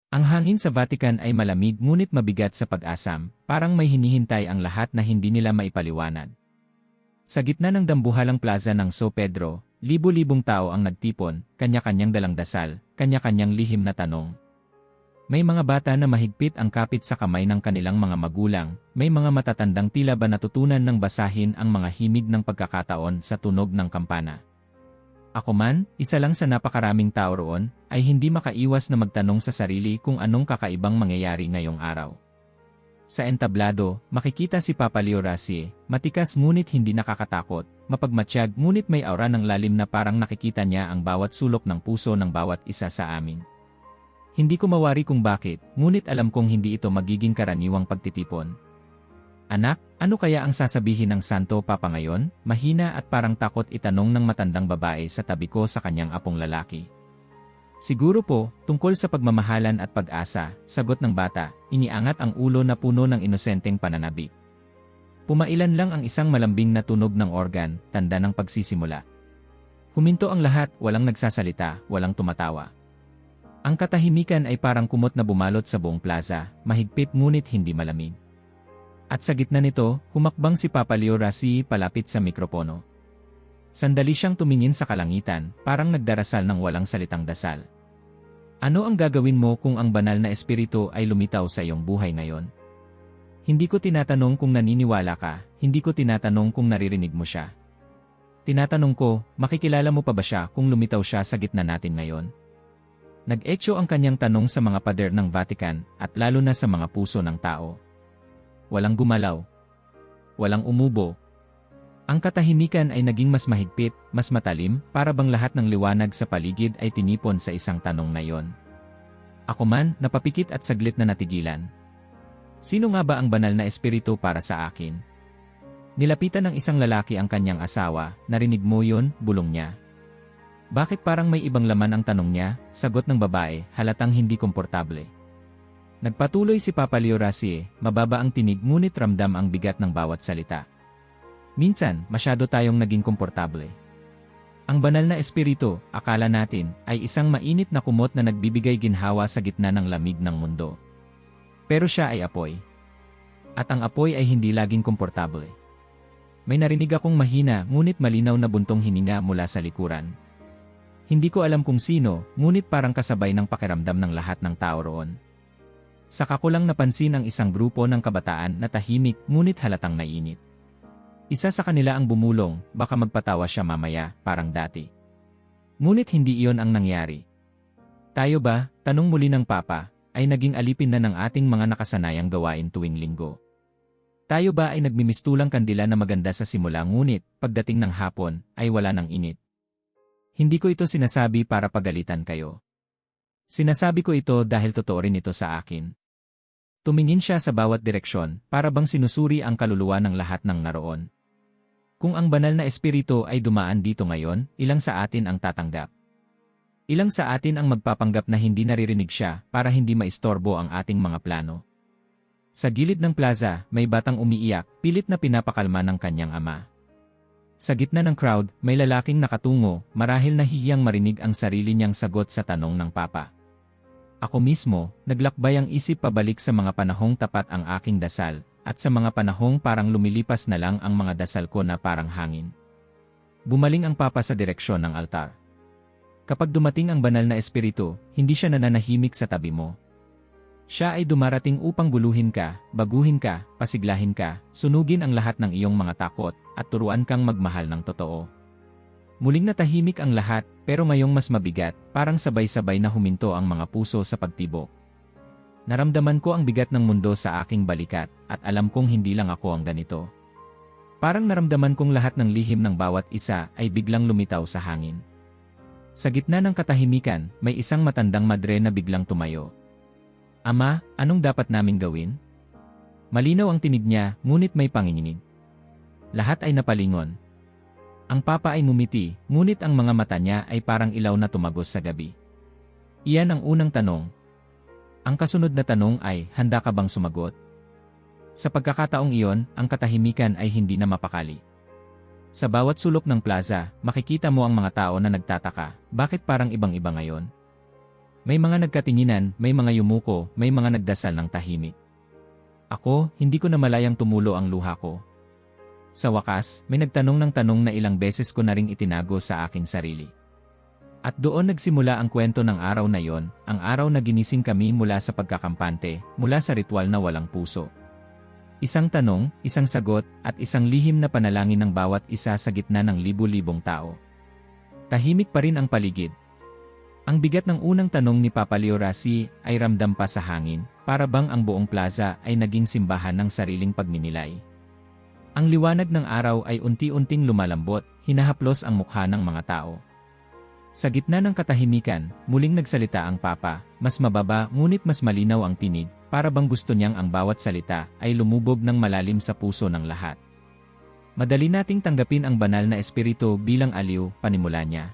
Ang hangin sa Vatican ay malamig ngunit mabigat sa pag-asam, parang may hinihintay ang lahat na hindi nila maipaliwanag. Sa gitna ng dambuhalang plaza ng São Pedro, libo-libong tao ang nagtipon, kanya-kanyang dalang dasal, kanya-kanyang lihim na tanong. May mga bata na mahigpit ang kapit sa kamay ng kanilang mga magulang, may mga matatandang tila ba natutunan ng basahin ang mga himig ng pagkakataon sa tunog ng kampana. Ako man, isa lang sa napakaraming tao roon, ay hindi makaiwas na magtanong sa sarili kung anong kakaibang mangyayari ngayong araw. Sa entablado, makikita si Papa Leo Rassi, matikas ngunit hindi nakakatakot, mapagmatsyag ngunit may aura ng lalim na parang nakikita niya ang bawat sulok ng puso ng bawat isa sa amin. Hindi ko mawari kung bakit, ngunit alam kong hindi ito magiging karaniwang pagtitipon. Anak, ano kaya ang sasabihin ng Santo Papa ngayon? Mahina at parang takot itanong ng matandang babae sa tabi ko sa kanyang apong lalaki. Siguro po, tungkol sa pagmamahalan at pag-asa, sagot ng bata, iniangat ang ulo na puno ng inosenteng pananabik. Pumailan lang ang isang malambing na tunog ng organ, tanda ng pagsisimula. Huminto ang lahat, walang nagsasalita, walang tumatawa. Ang katahimikan ay parang kumot na bumalot sa buong plaza, mahigpit ngunit hindi malamig. At sa gitna nito, humakbang si Papa Leo Rassi palapit sa mikropono. Sandali siyang tumingin sa kalangitan, parang nagdarasal ng walang salitang dasal. Ano ang gagawin mo kung ang banal na espiritu ay lumitaw sa iyong buhay ngayon? Hindi ko tinatanong kung naniniwala ka, hindi ko tinatanong kung naririnig mo siya. Tinatanong ko, makikilala mo pa ba siya kung lumitaw siya sa gitna natin ngayon? Nag-echo ang kanyang tanong sa mga pader ng Vatican at lalo na sa mga puso ng tao. Walang gumalaw. Walang umubo. Ang katahimikan ay naging mas mahigpit, mas matalim, para bang lahat ng liwanag sa paligid ay tinipon sa isang tanong na yon. Ako man, napapikit at saglit na natigilan. Sino nga ba ang banal na espiritu para sa akin? Nilapitan ng isang lalaki ang kanyang asawa, narinig mo yun, bulong niya. Bakit parang may ibang laman ang tanong niya? Sagot ng babae, halatang hindi komportable. Nagpatuloy si Papa Leo Rassi, mababa ang tinig ngunit ramdam ang bigat ng bawat salita. Minsan, masyado tayong naging komportable. Ang banal na espiritu, akala natin, ay isang mainit na kumot na nagbibigay ginhawa sa gitna ng lamig ng mundo. Pero siya ay apoy. At ang apoy ay hindi laging komportable. May narinig akong mahina ngunit malinaw na buntong hininga mula sa likuran. Hindi ko alam kung sino, ngunit parang kasabay ng pakiramdam ng lahat ng tao roon. Saka ko lang napansin ang isang grupo ng kabataan na tahimik ngunit halatang nainit. Isa sa kanila ang bumulong, baka magpatawa siya mamaya, parang dati. Ngunit hindi iyon ang nangyari. Tayo ba, tanong muli ng Papa, ay naging alipin na ng ating mga nakasanayang gawain tuwing linggo. Tayo ba ay nagmimistulang kandila na maganda sa simula ngunit, pagdating ng hapon, ay wala ng init. Hindi ko ito sinasabi para pagalitan kayo. Sinasabi ko ito dahil totoo rin ito sa akin. Tumingin siya sa bawat direksyon, para bang sinusuri ang kaluluwa ng lahat ng naroon. Kung ang banal na espiritu ay dumaan dito ngayon, ilang sa atin ang tatanggap? Ilang sa atin ang magpapanggap na hindi naririnig siya para hindi maistorbo ang ating mga plano? Sa gilid ng plaza, may batang umiiyak, pilit na pinapakalma ng kanyang ama. Sa gitna ng crowd, may lalaking nakatungo, marahil nahihiyang marinig ang sarili niyang sagot sa tanong ng Papa. Ako mismo, naglakbay ang isip pabalik sa mga panahong tapat ang aking dasal, at sa mga panahong parang lumilipas na lang ang mga dasal ko na parang hangin. Bumaling ang Papa sa direksyon ng altar. Kapag dumating ang banal na espiritu, hindi siya nananahimik sa tabi mo. Siya ay dumarating upang guluhin ka, baguhin ka, pasiglahin ka, sunugin ang lahat ng iyong mga takot, at turuan kang magmahal ng totoo. Muling natahimik ang lahat, pero ngayong mas mabigat, parang sabay-sabay na huminto ang mga puso sa pagtibok. Naramdaman ko ang bigat ng mundo sa aking balikat, at alam kong hindi lang ako ang ganito. Parang naramdaman kong lahat ng lihim ng bawat isa ay biglang lumitaw sa hangin. Sa gitna ng katahimikan, may isang matandang madre na biglang tumayo. Ama, anong dapat naming gawin? Malinaw ang tinig niya, ngunit may panginginig. Lahat ay napalingon. Ang Papa ay ngumiti, ngunit ang mga mata niya ay parang ilaw na tumagos sa gabi. Iyan ang unang tanong. Ang kasunod na tanong ay, handa ka bang sumagot? Sa pagkakataong iyon, ang katahimikan ay hindi na mapakali. Sa bawat sulok ng plaza, makikita mo ang mga tao na nagtataka, bakit parang ibang-iba ngayon? May mga nagkatinginan, may mga yumuko, may mga nagdasal ng tahimik. Ako, hindi ko namalayang tumulo ang luha ko. Sa wakas, may nagtanong ng tanong na ilang beses ko na ring itinago sa aking sarili. At doon nagsimula ang kwento ng araw na yon, ang araw na ginising kami mula sa pagkakampante, mula sa ritual na walang puso. Isang tanong, isang sagot, at isang lihim na panalangin ng bawat isa sa gitna ng libu-libong tao. Tahimik pa rin ang paligid. Ang bigat ng unang tanong ni Papa Leo Rasi ay ramdam pa sa hangin, para bang ang buong plaza ay naging simbahan ng sariling pagninilay. Ang liwanag ng araw ay unti-unting lumalambot, hinahaplos ang mukha ng mga tao. Sa gitna ng katahimikan, muling nagsalita ang Papa, mas mababa ngunit mas malinaw ang tinig, para bang gusto niyang ang bawat salita ay lumubog ng malalim sa puso ng lahat. Madali nating tanggapin ang banal na espiritu bilang aliw, panimula niya.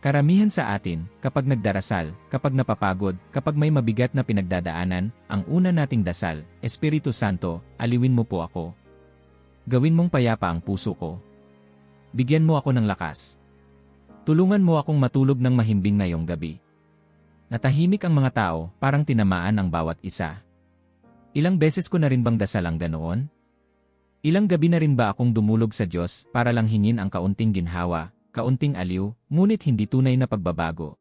Karamihan sa atin, kapag nagdarasal, kapag napapagod, kapag may mabigat na pinagdadaanan, ang una nating dasal, Espiritu Santo, aliwin mo po ako. Gawin mong payapa ang puso ko. Bigyan mo ako ng lakas. Tulungan mo akong matulog ng mahimbing ngayong gabi. Natahimik ang mga tao, parang tinamaan ang bawat isa. Ilang beses ko na rin bang dasal ang ganoon? Ilang gabi na rin ba akong dumulog sa Diyos para lang hingin ang kaunting ginhawa, kaunting aliw, ngunit hindi tunay na pagbabago?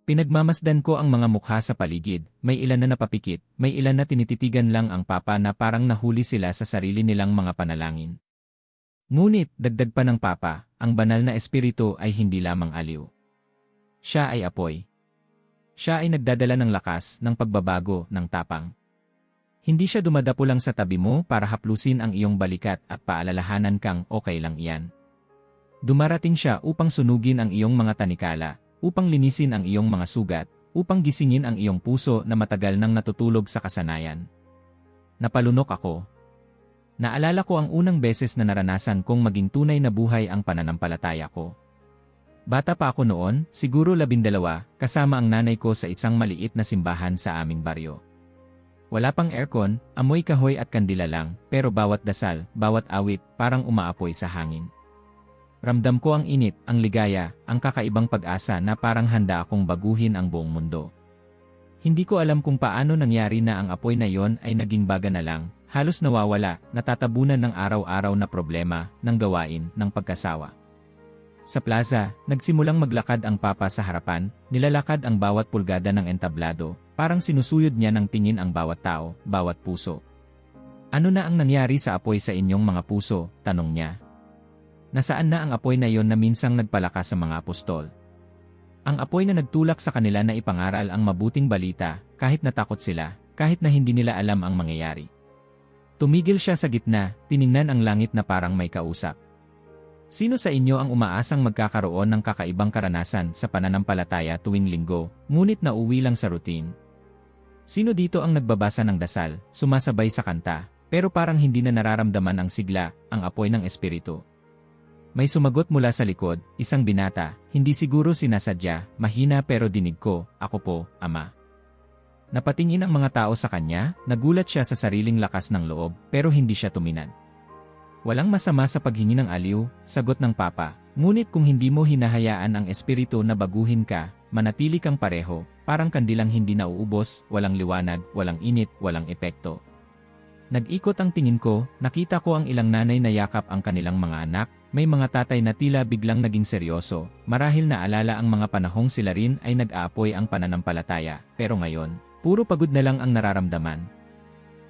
Pinagmamasdan ko ang mga mukha sa paligid, may ilan na napapikit, may ilan na tinititigan lang ang Papa na parang nahuli sila sa sarili nilang mga panalangin. Ngunit, dagdag pa ng Papa, ang banal na espiritu ay hindi lamang aliw. Siya ay apoy. Siya ay nagdadala ng lakas, ng pagbabago, ng tapang. Hindi siya dumadapo lang sa tabi mo para haplusin ang iyong balikat at paalalahanan kang okay lang iyan. Dumarating siya upang sunugin ang iyong mga tanikala, upang linisin ang iyong mga sugat, upang gisingin ang iyong puso na matagal nang natutulog sa kasanayan. Napalunok ako. Naalala ko ang unang beses na naranasan kong maging tunay na buhay ang pananampalataya ko. Bata pa ako noon, siguro 12, kasama ang nanay ko sa isang maliit na simbahan sa aming baryo. Wala pang aircon, amoy kahoy at kandila lang, pero bawat dasal, bawat awit, parang umaapoy sa hangin. Ramdam ko ang init, ang ligaya, ang kakaibang pag-asa na parang handa akong baguhin ang buong mundo. Hindi ko alam kung paano nangyari na ang apoy na yon ay naging baga na lang, halos nawawala, natatabunan ng araw-araw na problema, ng gawain, ng pagkasawa. Sa plaza, nagsimulang maglakad ang Papa sa harapan, nilalakad ang bawat pulgada ng entablado, parang sinusuyod niya ng tingin ang bawat tao, bawat puso. Ano na ang nangyari sa apoy sa inyong mga puso? Tanong niya. Nasaan na ang apoy na yon na minsang nagpalakas sa mga apostol? Ang apoy na nagtulak sa kanila na ipangaral ang mabuting balita, kahit natakot sila, kahit na hindi nila alam ang mangyayari. Tumigil siya sa gitna, tiningnan ang langit na parang may kausap. Sino sa inyo ang umaasang magkakaroon ng kakaibang karanasan sa pananampalataya tuwing linggo, ngunit nauwi lang sa routine? Sino dito ang nagbabasa ng dasal, sumasabay sa kanta, pero parang hindi na nararamdaman ang sigla, ang apoy ng espiritu? May sumagot mula sa likod, isang binata, hindi siguro sinasadya, mahina pero dinig ko, ako po, Ama. Napatingin ang mga tao sa kanya, nagulat siya sa sariling lakas ng loob, pero hindi siya tuminag. Walang masama sa paghingi ng aliw, sagot ng Papa, ngunit kung hindi mo hinahayaan ang espiritu na baguhin ka, manatili kang pareho, parang kandilang hindi nauubos, walang liwanag, walang init, walang epekto. Nag-ikot ang tingin ko, nakita ko ang ilang nanay na yakap ang kanilang mga anak, may mga tatay na tila biglang naging seryoso, marahil naalala ang mga panahong sila rin ay nag-aapoy ang pananampalataya, pero ngayon, puro pagod na lang ang nararamdaman.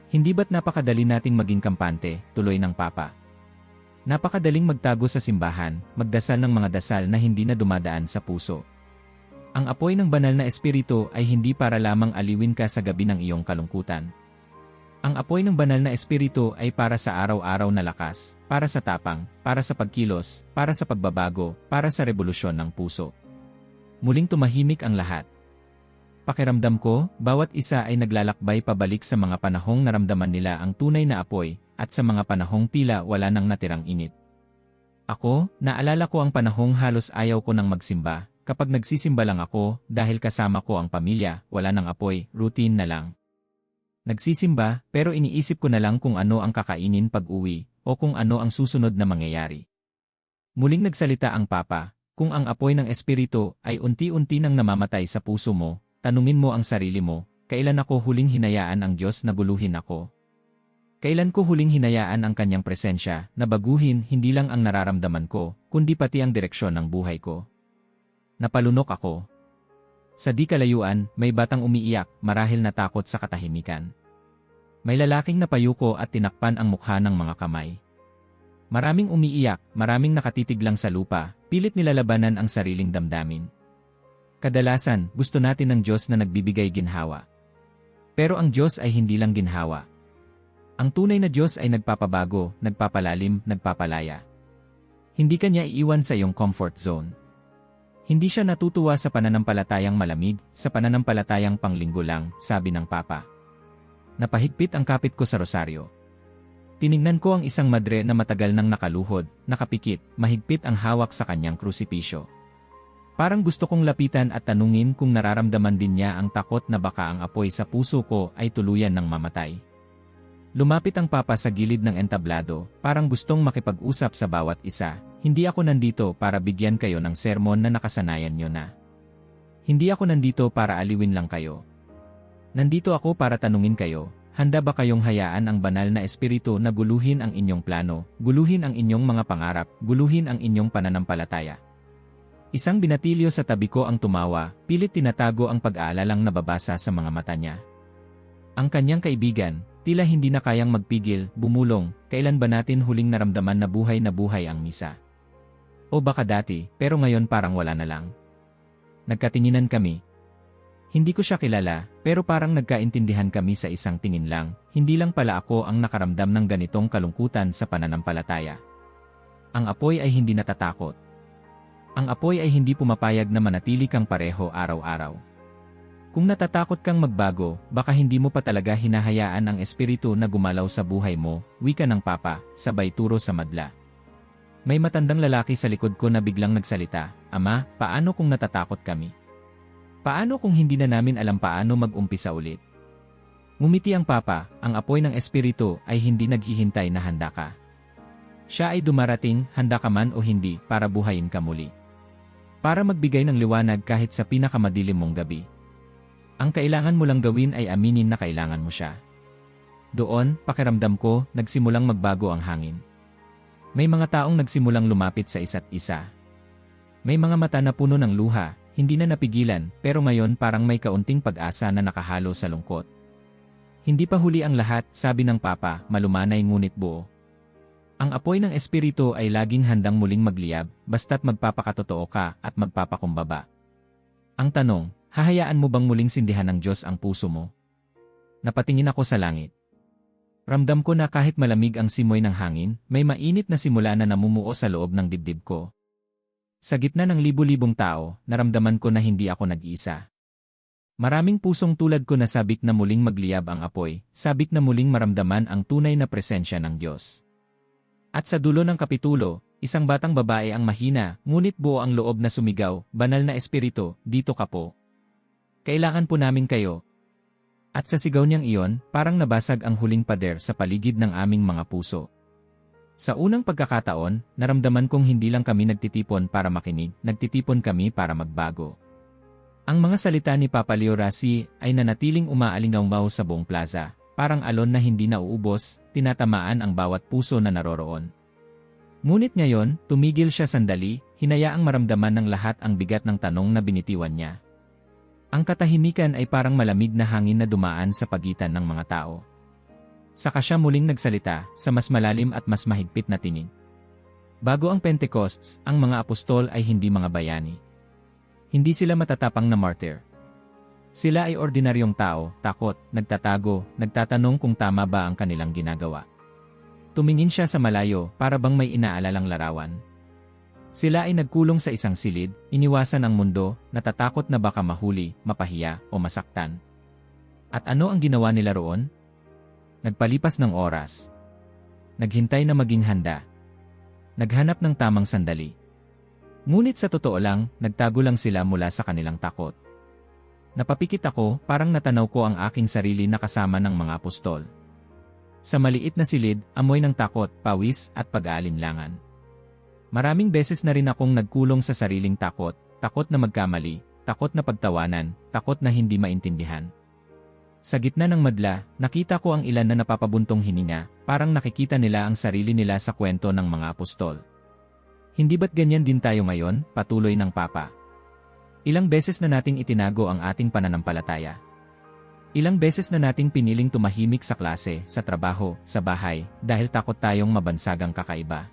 Hindi ba't napakadali nating maging kampante, tuloy ng Papa? Napakadaling magtago sa simbahan, magdasal ng mga dasal na hindi na dumadaan sa puso. Ang apoy ng banal na espiritu ay hindi para lamang aliwin ka sa gabi ng iyong kalungkutan. Ang apoy ng banal na espiritu ay para sa araw-araw na lakas, para sa tapang, para sa pagkilos, para sa pagbabago, para sa revolusyon ng puso. Muling tumahimik ang lahat. Pakiramdam ko, bawat isa ay naglalakbay pabalik sa mga panahong naramdaman nila ang tunay na apoy, at sa mga panahong tila wala nang natirang init. Ako, naalala ko ang panahong halos ayaw ko nang magsimba, kapag nagsisimba lang ako, dahil kasama ko ang pamilya, wala nang apoy, routine na lang. Nagsisimba, pero iniisip ko na lang kung ano ang kakainin pag-uwi, o kung ano ang susunod na mangyayari. Muling nagsalita ang Papa, Kung ang apoy ng Espiritu ay unti-unti nang namamatay sa puso mo, tanungin mo ang sarili mo, kailan ako huling hinayaan ang Diyos na guluhin ako? Kailan ko huling hinayaan ang kanyang presensya na baguhin hindi lang ang nararamdaman ko, kundi pati ang direksyon ng buhay ko? Napalunok ako. Sa di kalayuan, may batang umiiyak, marahil natakot sa katahimikan. May lalaking napayuko at tinakpan ang mukha ng mga kamay. Maraming umiiyak, maraming nakatitig lang sa lupa, pilit nilalabanan ang sariling damdamin. Kadalasan, gusto natin ng Diyos na nagbibigay ginhawa. Pero ang Diyos ay hindi lang ginhawa. Ang tunay na Diyos ay nagpapabago, nagpapalalim, nagpapalaya. Hindi kanya iiwan sa iyong comfort zone. Hindi siya natutuwa sa pananampalatayang malamig, sa pananampalatayang panglinggo lang, sabi ng Papa. Napahigpit ang kapit ko sa rosaryo. Tiningnan ko ang isang madre na matagal nang nakaluhod, nakapikit, mahigpit ang hawak sa kanyang krusipisyo. Parang gusto kong lapitan at tanungin kung nararamdaman din niya ang takot na baka ang apoy sa puso ko ay tuluyan ng mamatay. Lumapit ang Papa sa gilid ng entablado, parang gustong makipag-usap sa bawat isa. Hindi ako nandito para bigyan kayo ng sermon na nakasanayan nyo na. Hindi ako nandito para aliwin lang kayo. Nandito ako para tanungin kayo, handa ba kayong hayaan ang banal na espiritu na guluhin ang inyong plano, guluhin ang inyong mga pangarap, guluhin ang inyong pananampalataya? Isang binatilyo sa tabi ko ang tumawa, pilit tinatago ang pag-aalalang nababasa sa mga mata niya. Ang kanyang kaibigan, tila hindi na kayang magpigil, bumulong, kailan ba natin huling naramdaman na buhay ang misa? O baka dati, pero ngayon parang wala na lang. Nagkatinginan kami. Hindi ko siya kilala, pero parang nagkaintindihan kami sa isang tingin lang, hindi lang pala ako ang nakaramdam ng ganitong kalungkutan sa pananampalataya. Ang apoy ay hindi natatakot. Ang apoy ay hindi pumapayag na manatili kang pareho araw-araw. Kung natatakot kang magbago, baka hindi mo pa talaga hinahayaan ang espiritu na gumalaw sa buhay mo, wika ng Papa, sabay turo sa madla. May matandang lalaki sa likod ko na biglang nagsalita, Ama, paano kung natatakot kami? Paano kung hindi na namin alam paano mag-umpisa ulit? Ngumiti ang Papa, ang apoy ng espiritu ay hindi naghihintay na handa ka. Siya ay dumarating, handa ka man o hindi, para buhayin ka muli. Para magbigay ng liwanag kahit sa pinakamadilim mong gabi. Ang kailangan mo lang gawin ay aminin na kailangan mo siya. Doon, pakiramdam ko, nagsimulang magbago ang hangin. May mga taong nagsimulang lumapit sa isa't isa. May mga mata na puno ng luha, hindi na napigilan, pero ngayon parang may kaunting pag-asa na nakahalo sa lungkot. Hindi pa huli ang lahat, sabi ng Papa, malumanay ngunit buo. Ang apoy ng espiritu ay laging handang muling magliyab, basta't magpapakatotoo ka at magpapakumbaba. Ang tanong, hahayaan mo bang muling sindihan ng Diyos ang puso mo? Napatingin ako sa langit. Ramdam ko na kahit malamig ang simoy ng hangin, may mainit na simula na namumuo sa loob ng dibdib ko. Sa gitna ng libu-libong tao, naramdaman ko na hindi ako nag-iisa. Maraming pusong tulad ko na sabik na muling magliyab ang apoy, sabik na muling maramdaman ang tunay na presensya ng Diyos. At sa dulo ng kapitulo, isang batang babae ang mahina, ngunit buo ang loob na sumigaw, Banal na Espiritu, dito ka po. Kailangan po namin kayo. At sa sigaw niyang iyon, parang nabasag ang huling pader sa paligid ng aming mga puso. Sa unang pagkakataon, naramdaman kong hindi lang kami nagtitipon para makinig, nagtitipon kami para magbago. Ang mga salita ni Papa Leo Rasi ay nanatiling umaalingaw sa buong plaza, parang alon na hindi nauubos, tinatamaan ang bawat puso na naroroon. Ngunit ngayon, tumigil siya sandali, hinayaang maramdaman ng lahat ang bigat ng tanong na binitiwan niya. Ang katahimikan ay parang malamig na hangin na dumaan sa pagitan ng mga tao. Saka siya muling nagsalita sa mas malalim at mas mahigpit na tinig. Bago ang Pentecosts, ang mga apostol ay hindi mga bayani. Hindi sila matatapang na martyr. Sila ay ordinaryong tao, takot, nagtatago, nagtatanong kung tama ba ang kanilang ginagawa. Tumingin siya sa malayo para bang may inaalalang larawan. Sila ay nagkulong sa isang silid, iniwasan ang mundo, natatakot na baka mahuli, mapahiya, o masaktan. At ano ang ginawa nila roon? Nagpalipas ng oras. Naghintay na maging handa. Naghanap ng tamang sandali. Ngunit sa totoo lang, nagtago lang sila mula sa kanilang takot. Napapikit ako, parang natanaw ko ang aking sarili na kasama ng mga apostol. Sa maliit na silid, amoy ng takot, pawis, at pag-aalinlangan. Maraming beses na rin akong nagkulong sa sariling takot, takot na magkamali, takot na pagtawanan, takot na hindi maintindihan. Sa gitna ng madla, nakita ko ang ilan na napapabuntong hininga, parang nakikita nila ang sarili nila sa kwento ng mga apostol. Hindi ba't ganyan din tayo ngayon, patuloy ng Papa? Ilang beses na nating itinago ang ating pananampalataya. Ilang beses na nating piniling tumahimik sa klase, sa trabaho, sa bahay, dahil takot tayong mabansagang kakaiba.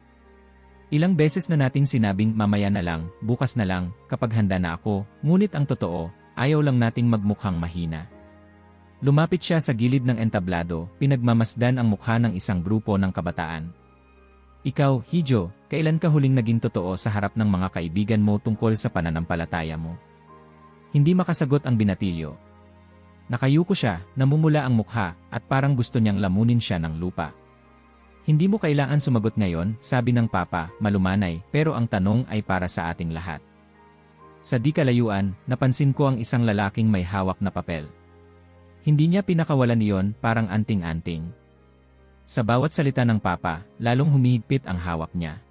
Ilang beses na nating sinabing mamaya na lang, bukas na lang, kapag handa na ako, ngunit ang totoo, ayaw lang nating magmukhang mahina. Lumapit siya sa gilid ng entablado, pinagmamasdan ang mukha ng isang grupo ng kabataan. Ikaw, Hijo, kailan ka huling naging totoo sa harap ng mga kaibigan mo tungkol sa pananampalataya mo? Hindi makasagot ang binatilyo. Nakayuko siya, namumula ang mukha, at parang gusto niyang lamunin siya ng lupa. Hindi mo kailangan sumagot ngayon, sabi ng Papa, malumanay, pero ang tanong ay para sa ating lahat. Sa di kalayuan, napansin ko ang isang lalaking may hawak na papel. Hindi niya pinakawalan iyon, parang anting-anting. Sa bawat salita ng Papa, lalong humihigpit ang hawak niya.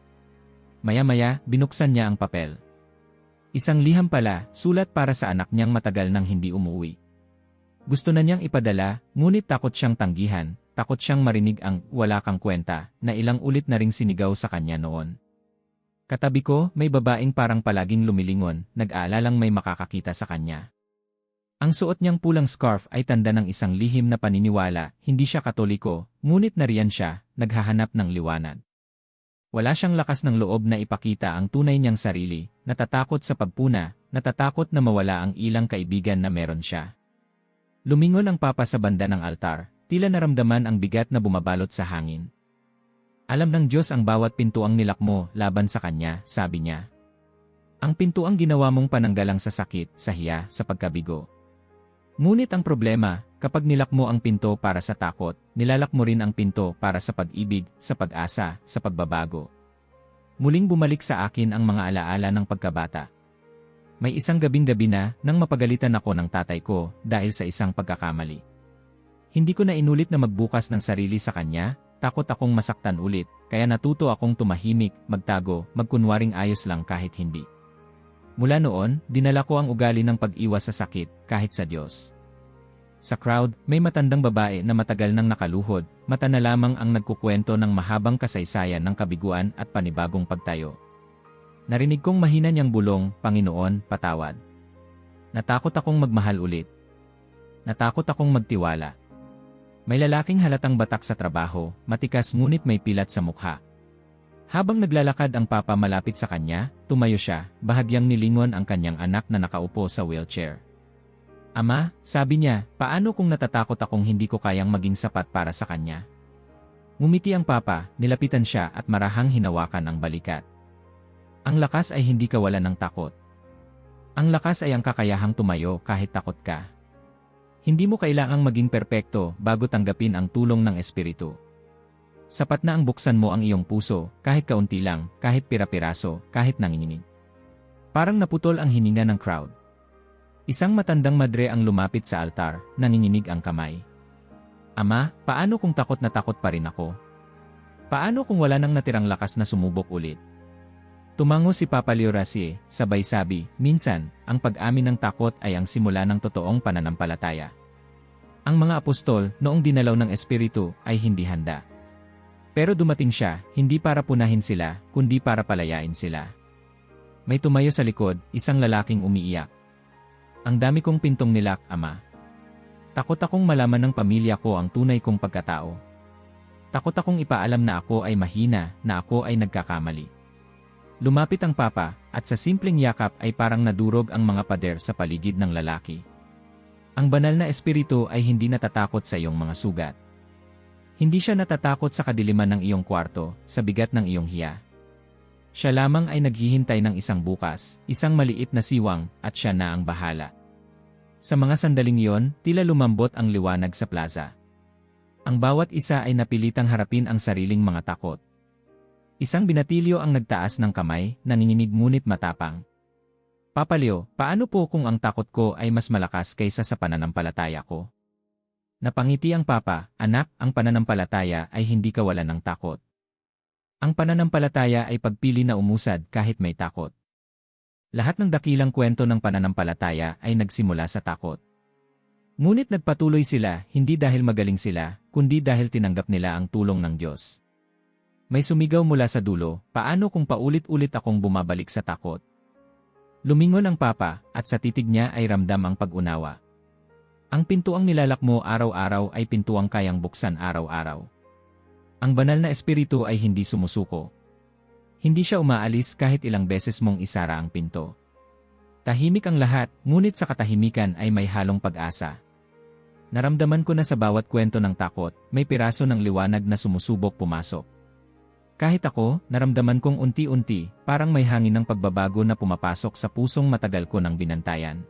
Maya-maya, binuksan niya ang papel. Isang liham pala, sulat para sa anak niyang matagal nang hindi umuwi. Gusto na niyang ipadala, ngunit takot siyang tanggihan, takot siyang marinig ang "wala kang kwenta" na ilang ulit na ring sinigaw sa kanya noon. Katabi ko, may babaeng parang palaging lumilingon, nag-aalalang may makakakita sa kanya. Ang suot niyang pulang scarf ay tanda ng isang lihim na paniniwala, hindi siya Katoliko, ngunit nariyan siya, naghahanap ng liwanag. Wala siyang lakas ng loob na ipakita ang tunay niyang sarili, natatakot sa pagpuna, natatakot na mawala ang ilang kaibigan na meron siya. Lumingon ang Papa sa banda ng altar, tila naramdaman ang bigat na bumabalot sa hangin. Alam ng Diyos ang bawat pintuang nilakmo laban sa Kanya, sabi niya. Ang pintuang ginawa mong pananggalang sa sakit, sa hiya, sa pagkabigo. Ngunit ang problema, kapag nilakmo ang pinto para sa takot, nilalak mo rin ang pinto para sa pag-ibig, sa pag-asa, sa pagbabago. Muling bumalik sa akin ang mga alaala ng pagkabata. May isang gabing-gabi na, nang mapagalitan ako ng tatay ko, dahil sa isang pagkakamali. Hindi ko na inulit na magbukas ng sarili sa kanya, takot akong masaktan ulit, kaya natuto akong tumahimik, magtago, magkunwaring ayos lang kahit hindi. Mula noon, dinala ko ang ugali ng pag-iwas sa sakit, kahit sa Diyos. Sa crowd, may matandang babae na matagal nang nakaluhod, mata na lamang ang nagkukwento ng mahabang kasaysayan ng kabiguan at panibagong pagtayo. Narinig kong mahina niyang bulong, Panginoon, patawad. Natakot akong magmahal ulit. Natakot akong magtiwala. May lalaking halatang batak sa trabaho, matikas ngunit may pilat sa mukha. Habang naglalakad ang Papa malapit sa kanya, tumayo siya, bahagyang nilingon ang kanyang anak na nakaupo sa wheelchair. Ama, sabi niya, paano kung natatakot akong hindi ko kayang maging sapat para sa kanya? Ngumiti ang Papa, nilapitan siya at marahang hinawakan ang balikat. Ang lakas ay hindi kawalan ng takot. Ang lakas ay ang kakayahang tumayo kahit takot ka. Hindi mo kailangang maging perpekto bago tanggapin ang tulong ng Espiritu. Sapat na ang buksan mo ang iyong puso, kahit kaunti lang, kahit pira-piraso, kahit nanginginig. Parang naputol ang hininga ng crowd. Isang matandang madre ang lumapit sa altar, nanginginig ang kamay. Ama, paano kung takot na takot pa rin ako? Paano kung wala nang natirang lakas na sumubok ulit? Tumango si Papa Leo Racie, sabay sabi, minsan, ang pag-amin ng takot ay ang simula ng totoong pananampalataya. Ang mga apostol, noong dinalaw ng Espiritu, ay hindi handa. Pero dumating siya, hindi para punahin sila, kundi para palayain sila. May tumayo sa likod, isang lalaking umiiyak. Ang dami kong pintong nilak, Ama. Takot akong malaman ng pamilya ko ang tunay kong pagkatao. Takot akong ipaalam na ako ay mahina, na ako ay nagkakamali. Lumapit ang Papa, at sa simpleng yakap ay parang nadurog ang mga pader sa paligid ng lalaki. Ang banal na espiritu ay hindi natatakot sa iyong mga sugat. Hindi siya natatakot sa kadiliman ng iyong kwarto, sa bigat ng iyong hiya. Siya lamang ay naghihintay ng isang bukas, isang maliit na siwang, at siya na ang bahala. Sa mga sandaling iyon, tila lumambot ang liwanag sa plaza. Ang bawat isa ay napilitang harapin ang sariling mga takot. Isang binatilyo ang nagtaas ng kamay, nanginginig ngunit matapang. Papa Leo, paano po kung ang takot ko ay mas malakas kaysa sa pananampalataya ko? Napangiti ang Papa, anak, ang pananampalataya ay hindi kawalan ng takot. Ang pananampalataya ay pagpili na umusad kahit may takot. Lahat ng dakilang kwento ng pananampalataya ay nagsimula sa takot. Ngunit nagpatuloy sila hindi dahil magaling sila, kundi dahil tinanggap nila ang tulong ng Diyos. May sumigaw mula sa dulo, paano kung paulit-ulit akong bumabalik sa takot? Lumingon ang papa, at sa titig niya ay ramdam ang pag-unawa. Ang pintuang nilalak mo araw-araw ay pintuang kayang buksan araw-araw. Ang banal na espiritu ay hindi sumusuko. Hindi siya umaalis kahit ilang beses mong isara ang pinto. Tahimik ang lahat, ngunit sa katahimikan ay may halong pag-asa. Naramdaman ko na sa bawat kwento ng takot, may piraso ng liwanag na sumusubok pumasok. Kahit ako, naramdaman kong unti-unti, parang may hangin ng pagbabago na pumapasok sa pusong matagal ko ng binantayan.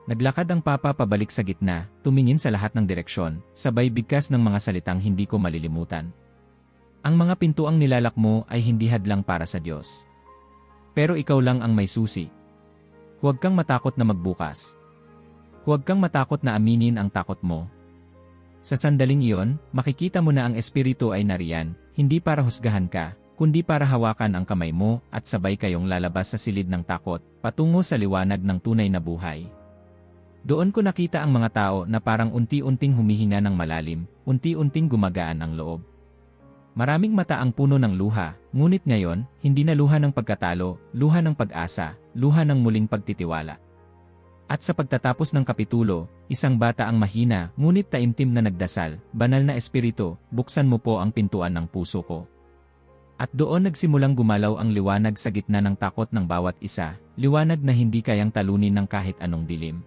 Naglakad ang papa pabalik sa gitna, tumingin sa lahat ng direksyon, sabay bigkas ng mga salitang hindi ko malilimutan. Ang mga pintuang nilalak mo ay hindi hadlang para sa Diyos. Pero ikaw lang ang may susi. Huwag kang matakot na magbukas. Huwag kang matakot na aminin ang takot mo. Sa sandaling iyon, makikita mo na ang espiritu ay nariyan, hindi para husgahan ka, kundi para hawakan ang kamay mo at sabay kayong lalabas sa silid ng takot, patungo sa liwanag ng tunay na buhay. Doon ko nakita ang mga tao na parang unti-unting humihinga ng malalim, unti-unting gumagaan ang loob. Maraming mata ang puno ng luha, ngunit ngayon, hindi na luha ng pagkatalo, luha ng pag-asa, luha ng muling pagtitiwala. At sa pagtatapos ng kapitulo, isang bata ang mahina, ngunit taimtim na nagdasal, banal na espiritu, buksan mo po ang pintuan ng puso ko. At doon nagsimulang gumalaw ang liwanag sa gitna ng takot ng bawat isa, liwanag na hindi kayang talunin ng kahit anong dilim.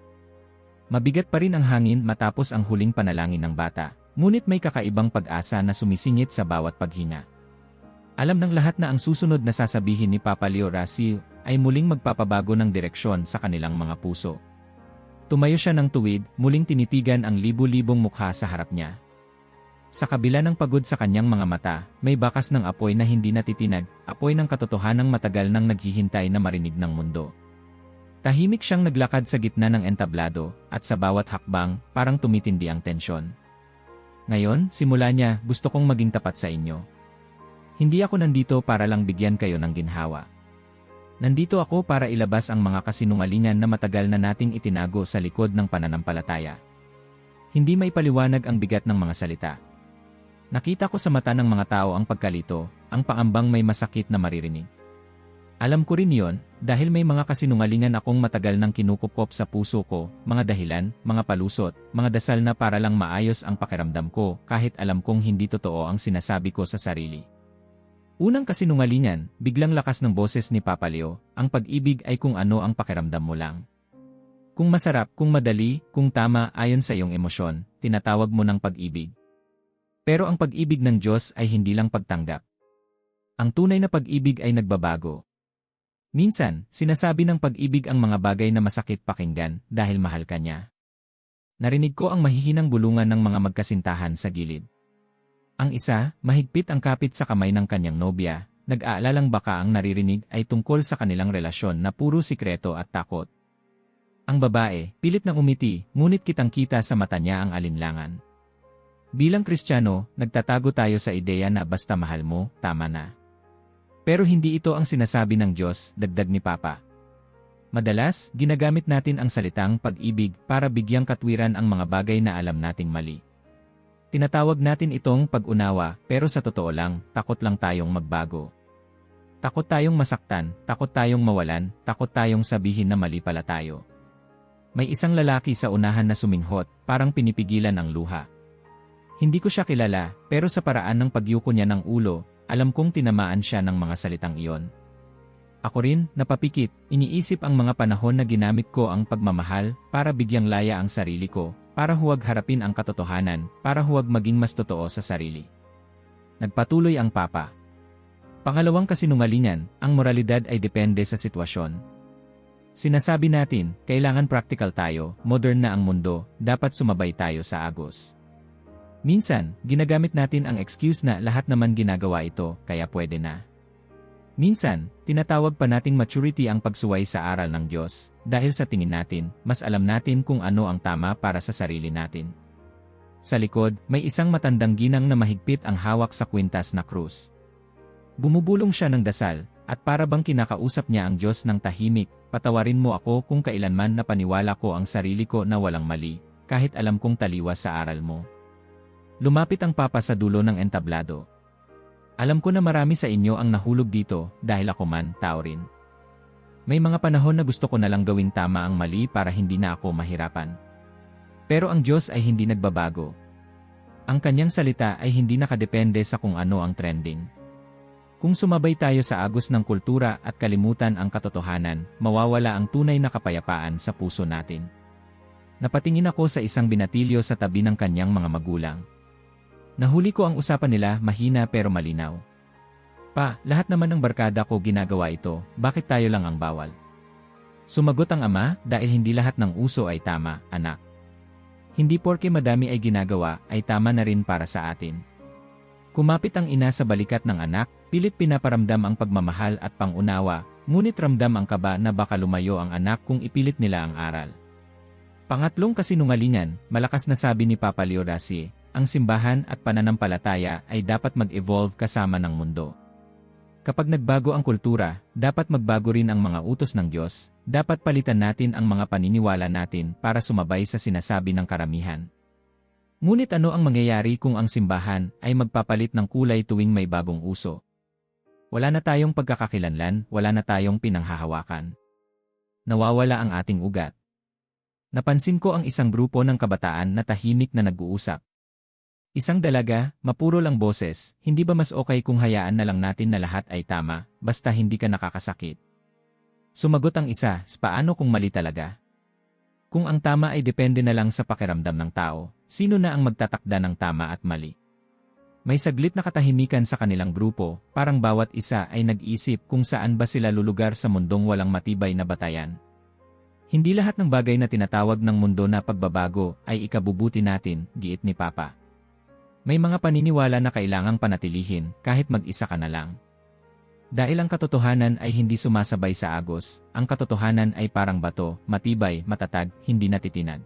Mabigat pa rin ang hangin matapos ang huling panalangin ng bata. Ngunit may kakaibang pag-asa na sumisingit sa bawat paghinga. Alam ng lahat na ang susunod na sasabihin ni Papa Leo Rasil ay muling magpapabago ng direksyon sa kanilang mga puso. Tumayo siya ng tuwid, muling tinitigan ang libu-libong mukha sa harap niya. Sa kabila ng pagod sa kanyang mga mata, may bakas ng apoy na hindi natitinag, apoy ng katotohanang matagal nang naghihintay na marinig ng mundo. Tahimik siyang naglakad sa gitna ng entablado, at sa bawat hakbang, parang tumitindi ang tensyon. Ngayon, simula niya, gusto kong maging tapat sa inyo. Hindi ako nandito para lang bigyan kayo ng ginhawa. Nandito ako para ilabas ang mga kasinungalingan na matagal na nating itinago sa likod ng pananampalataya. Hindi may paliwanag ang bigat ng mga salita. Nakita ko sa mata ng mga tao ang pagkalito, ang paambang may masakit na maririnig. Alam ko rin yon, dahil may mga kasinungalingan akong matagal nang kinukupkop sa puso ko, mga dahilan, mga palusot, mga dasal na para lang maayos ang pakiramdam ko kahit alam kong hindi totoo ang sinasabi ko sa sarili. Unang kasinungalingan, biglang lakas ng boses ni Papa Leo, ang pag-ibig ay kung ano ang pakiramdam mo lang. Kung masarap, kung madali, kung tama ayon sa iyong emosyon, tinatawag mo ng pag-ibig. Pero ang pag-ibig ng Diyos ay hindi lang pagtanggap. Ang tunay na pag-ibig ay nagbabago. Minsan, sinasabi ng pag-ibig ang mga bagay na masakit pakinggan dahil mahal ka niya. Narinig ko ang mahihinang bulungan ng mga magkasintahan sa gilid. Ang isa, mahigpit ang kapit sa kamay ng kanyang nobya, nag-aalalang baka ang naririnig ay tungkol sa kanilang relasyon na puro sikreto at takot. Ang babae, pilit na umiti, ngunit kitang-kita sa mata niya ang alinlangan. Bilang Kristiyano, nagtatago tayo sa ideya na basta mahal mo, tama na. Pero hindi ito ang sinasabi ng Diyos, dagdag ni Papa. Madalas, ginagamit natin ang salitang pag-ibig para bigyang katwiran ang mga bagay na alam nating mali. Tinatawag natin itong pag-unawa, pero sa totoo lang, takot lang tayong magbago. Takot tayong masaktan, takot tayong mawalan, takot tayong sabihin na mali pala tayo. May isang lalaki sa unahan na suminghot, parang pinipigilan ang luha. Hindi ko siya kilala, pero sa paraan ng pagyuko niya ng ulo, alam kong tinamaan siya ng mga salitang iyon. Ako rin, napapikit, iniisip ang mga panahon na ginamit ko ang pagmamahal para bigyang laya ang sarili ko, para huwag harapin ang katotohanan, para huwag maging mas totoo sa sarili. Nagpatuloy ang Papa. Pangalawang kasinungalingan, ang moralidad ay depende sa sitwasyon. Sinasabi natin, kailangan practical tayo, modern na ang mundo, dapat sumabay tayo sa agos. Minsan, ginagamit natin ang excuse na lahat naman ginagawa ito, kaya pwede na. Minsan, tinatawag pa nating maturity ang pagsuway sa aral ng Diyos, dahil sa tingin natin, mas alam natin kung ano ang tama para sa sarili natin. Sa likod, may isang matandang ginang na mahigpit ang hawak sa kwintas na krus. Bumubulong siya ng dasal, at para bang kinakausap niya ang Diyos ng tahimik, patawarin mo ako kung kailanman napaniwala ko ang sarili ko na walang mali, kahit alam kong taliwas sa aral mo. Lumapit ang Papa sa dulo ng entablado. Alam ko na marami sa inyo ang nahulog dito, dahil ako man, tao rin. May mga panahon na gusto ko na lang gawing tama ang mali para hindi na ako mahirapan. Pero ang Diyos ay hindi nagbabago. Ang kanyang salita ay hindi nakadepende sa kung ano ang trending. Kung sumabay tayo sa agos ng kultura at kalimutan ang katotohanan, mawawala ang tunay na kapayapaan sa puso natin. Napatingin ako sa isang binatilyo sa tabi ng kanyang mga magulang. Nahuli ko ang usapan nila, mahina pero malinaw. Pa, lahat naman ng barkada ko ginagawa ito, bakit tayo lang ang bawal? Sumagot ang ama, dahil hindi lahat ng uso ay tama, anak. Hindi porke madami ay ginagawa, ay tama na rin para sa atin. Kumapit ang ina sa balikat ng anak, pilit pinaparamdam ang pagmamahal at pangunawa, ngunit ramdam ang kaba na baka lumayo ang anak kung ipilit nila ang aral. Pangatlong kasinungalingan, malakas na sabi ni Papa Leo Dacie, ang simbahan at pananampalataya ay dapat mag-evolve kasama ng mundo. Kapag nagbago ang kultura, dapat magbago rin ang mga utos ng Diyos, dapat palitan natin ang mga paniniwala natin para sumabay sa sinasabi ng karamihan. Ngunit ano ang mangyayari kung ang simbahan ay magpapalit ng kulay tuwing may bagong uso? Wala na tayong pagkakakilanlan, wala na tayong pinanghahawakan. Nawawala ang ating ugat. Napansin ko ang isang grupo ng kabataan na tahimik na nag-uusap. Isang dalaga, mapurol ang boses, hindi ba mas okay kung hayaan na lang natin na lahat ay tama, basta hindi ka nakakasakit? Sumagot ang isa, paano kung mali talaga? Kung ang tama ay depende na lang sa pakiramdam ng tao, sino na ang magtatakda ng tama at mali? May saglit na katahimikan sa kanilang grupo, parang bawat isa ay nag-isip kung saan ba sila lulugar sa mundong walang matibay na batayan. Hindi lahat ng bagay na tinatawag ng mundo na pagbabago ay ikabubuti natin, giit ni Papa. May mga paniniwala na kailangang panatilihin kahit mag-isa ka na lang. Dahil ang katotohanan ay hindi sumasabay sa agos, ang katotohanan ay parang bato, matibay, matatag, hindi natitinag.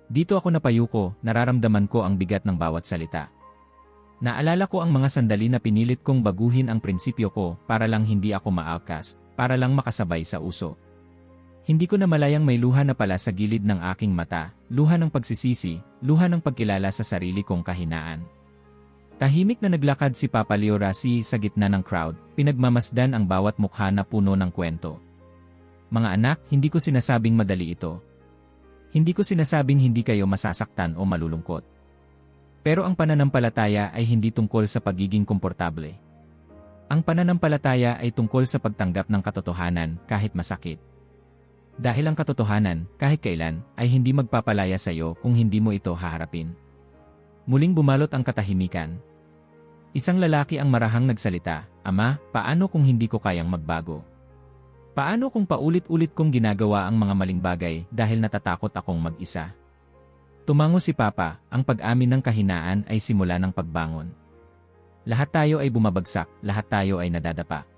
Dito ako napayuko, nararamdaman ko ang bigat ng bawat salita. Naalala ko ang mga sandali na pinilit kong baguhin ang prinsipyo ko para lang hindi ako ma-outcast, para lang makasabay sa uso. Hindi ko na malayang may luha na pala sa gilid ng aking mata, luha ng pagsisisi, luha ng pagkilala sa sarili kong kahinaan. Tahimik na naglakad si Papa Leo Dacie sa gitna ng crowd, pinagmamasdan ang bawat mukha na puno ng kwento. Mga anak, hindi ko sinasabing madali ito. Hindi ko sinasabing hindi kayo masasaktan o malulungkot. Pero ang pananampalataya ay hindi tungkol sa pagiging komportable. Ang pananampalataya ay tungkol sa pagtanggap ng katotohanan kahit masakit. Dahil ang katotohanan, kahit kailan, ay hindi magpapalaya sa iyo kung hindi mo ito haharapin. Muling bumalot ang katahimikan. Isang lalaki ang marahang nagsalita, Ama, paano kung hindi ko kayang magbago? Paano kung paulit-ulit kong ginagawa ang mga maling bagay dahil natatakot akong mag-isa? Tumango si Papa, ang pag-amin ng kahinaan ay simula ng pagbangon. Lahat tayo ay bumabagsak, lahat tayo ay nadadapa.